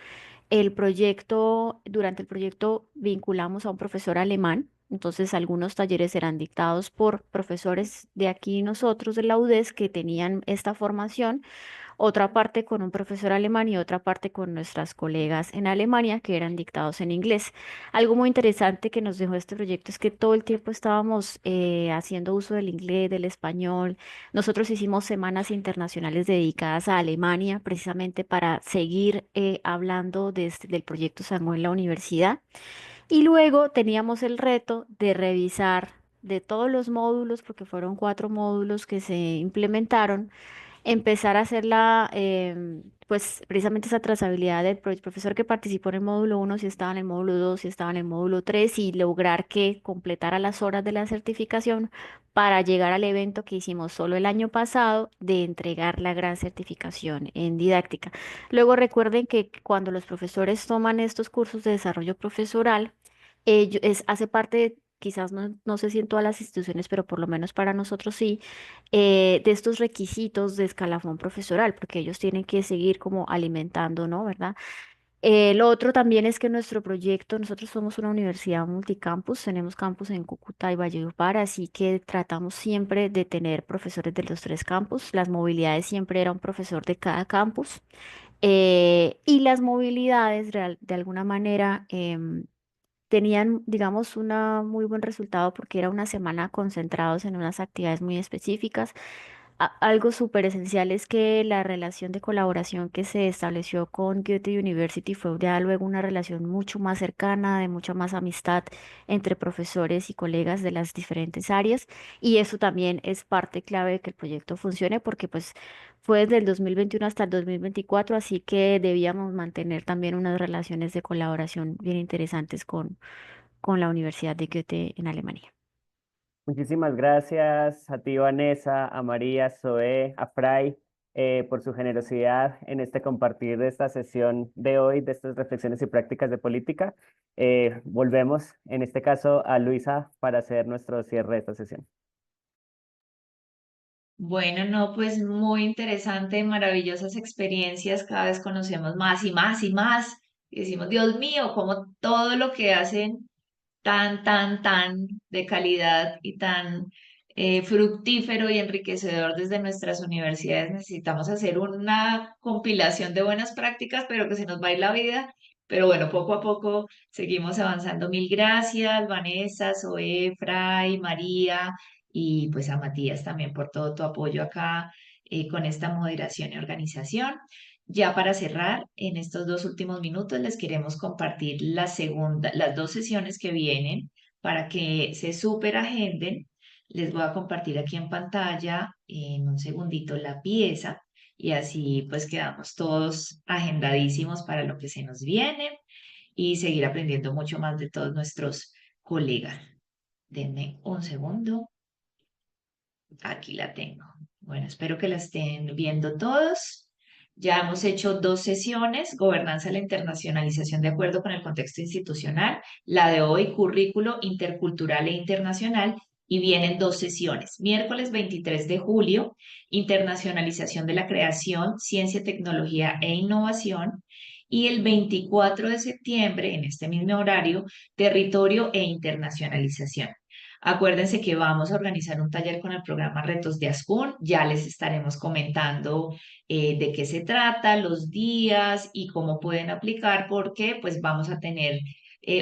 durante el proyecto vinculamos a un profesor alemán, entonces algunos talleres eran dictados por profesores de aquí nosotros de la UDES que tenían esta formación, otra parte con un profesor alemán y otra parte con nuestras colegas en Alemania que eran dictados en inglés. Algo muy interesante que nos dejó este proyecto es que todo el tiempo estábamos haciendo uso del inglés, del español. Nosotros hicimos semanas internacionales dedicadas a Alemania precisamente para seguir hablando del proyecto Sango en la universidad. Y luego teníamos el reto de revisar de todos los módulos, porque fueron 4 módulos que se implementaron, empezar a hacer pues precisamente esa trazabilidad del profesor que participó en el módulo 1, si estaba en el módulo 2, si estaba en el módulo 3 y lograr que completara las horas de la certificación para llegar al evento que hicimos solo el año pasado de entregar la gran certificación en didáctica. Luego recuerden que cuando los profesores toman estos cursos de desarrollo profesoral, hace parte, quizás no sé si en todas las instituciones, pero por lo menos para nosotros sí, de estos requisitos de escalafón profesoral, porque ellos tienen que seguir como alimentando, ¿no? ¿Verdad? Lo otro también es que nuestro proyecto, nosotros somos una universidad multicampus, tenemos campus en Cúcuta y Valledupar, así que tratamos siempre de tener profesores de los 3 campus. Las movilidades siempre era un profesor de cada campus. Y las movilidades de alguna manera tenían, digamos, un muy buen resultado porque era una semana concentrados en unas actividades muy específicas. Algo súper esencial es que la relación de colaboración que se estableció con Goethe University fue ya luego una relación mucho más cercana, de mucha más amistad entre profesores y colegas de las diferentes áreas. Y eso también es parte clave de que el proyecto funcione porque pues fue desde el 2021 hasta el 2024, así que debíamos mantener también unas relaciones de colaboración bien interesantes con la Universidad de Goethe en Alemania. Muchísimas gracias a ti, Vanessa, a María, Zoe, a Fray, por su generosidad en este compartir de esta sesión de hoy, de estas reflexiones y prácticas de política. Volvemos, en este caso, a Luisa para hacer nuestro cierre de esta sesión. Bueno, no, pues muy interesante, maravillosas experiencias, cada vez conocemos más y más y más. Y decimos, Dios mío, como todo lo que hacen tan de calidad y tan fructífero y enriquecedor desde nuestras universidades. Necesitamos hacer una compilación de buenas prácticas, pero que se nos va a ir la vida Pero bueno, poco a poco seguimos avanzando. Mil gracias, Vanessa, Zoe, Fray, María y pues a Matías también por todo tu apoyo acá con esta moderación y organización. Ya para cerrar, en estos 2 últimos minutos les queremos compartir las 2 sesiones que vienen para que se superagenden. Les voy a compartir aquí en pantalla en un segundito la pieza y así pues quedamos todos agendadísimos para lo que se nos viene y seguir aprendiendo mucho más de todos nuestros colegas. Denme un segundo. Aquí la tengo. Bueno, espero que la estén viendo todos. Ya hemos hecho 2 sesiones, gobernanza de la internacionalización de acuerdo con el contexto institucional, la de hoy, currículo intercultural e internacional, y vienen 2 sesiones. Miércoles 23 de julio, internacionalización de la creación, ciencia, tecnología e innovación, y el 24 de septiembre, en este mismo horario, territorio e internacionalización. Acuérdense que vamos a organizar un taller con el programa Retos de Ascun. Ya les estaremos comentando de qué se trata, los días y cómo pueden aplicar, porque pues vamos a tener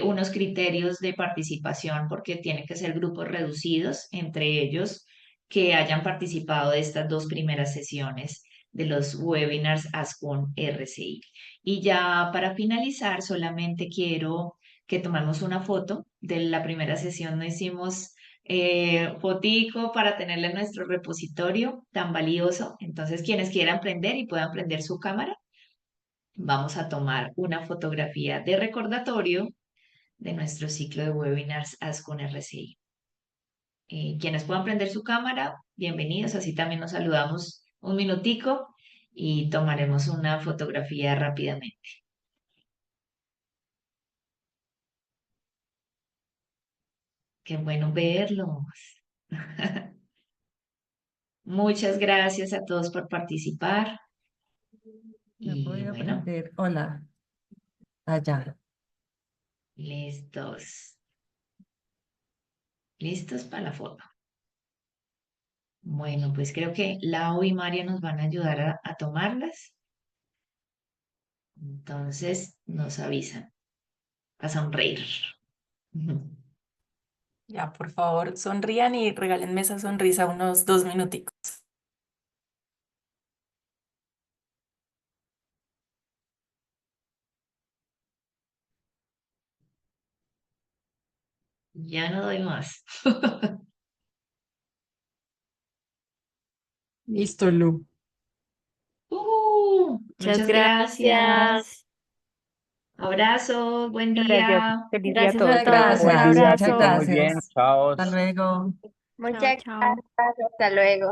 unos criterios de participación, porque tienen que ser grupos reducidos, entre ellos que hayan participado de estas 2 primeras sesiones de los webinars Ascun RCI. Y ya para finalizar, solamente quiero que tomemos una foto. De la primera sesión no hicimos fotico para tenerla en nuestro repositorio tan valioso. Entonces, quienes quieran prender y puedan prender su cámara, vamos a tomar una fotografía de recordatorio de nuestro ciclo de webinars Ascun RCI. Quienes puedan prender su cámara, bienvenidos. Así también nos saludamos un minutico y tomaremos una fotografía rápidamente. Qué bueno verlos. Muchas gracias a todos por participar. No he Y podido bueno, aprender. Hola, allá. listos. Listos para la foto. Bueno, pues creo que Lau y María nos van a ayudar a tomarlas. Entonces nos avisan a sonreír. Ya, por favor, sonrían y regálenme esa sonrisa unos 2 minuticos. Ya no doy más. Listo, Lu. Muchas Muchas gracias. gracias. Abrazos, buen Gracias. día. Feliz día a Gracias todos. a todos. Un Buen Gracias, día, que muchas estén abrazo. muy bien. gracias. Chao. Hasta luego. Chao, Muchas chao. gracias, hasta luego.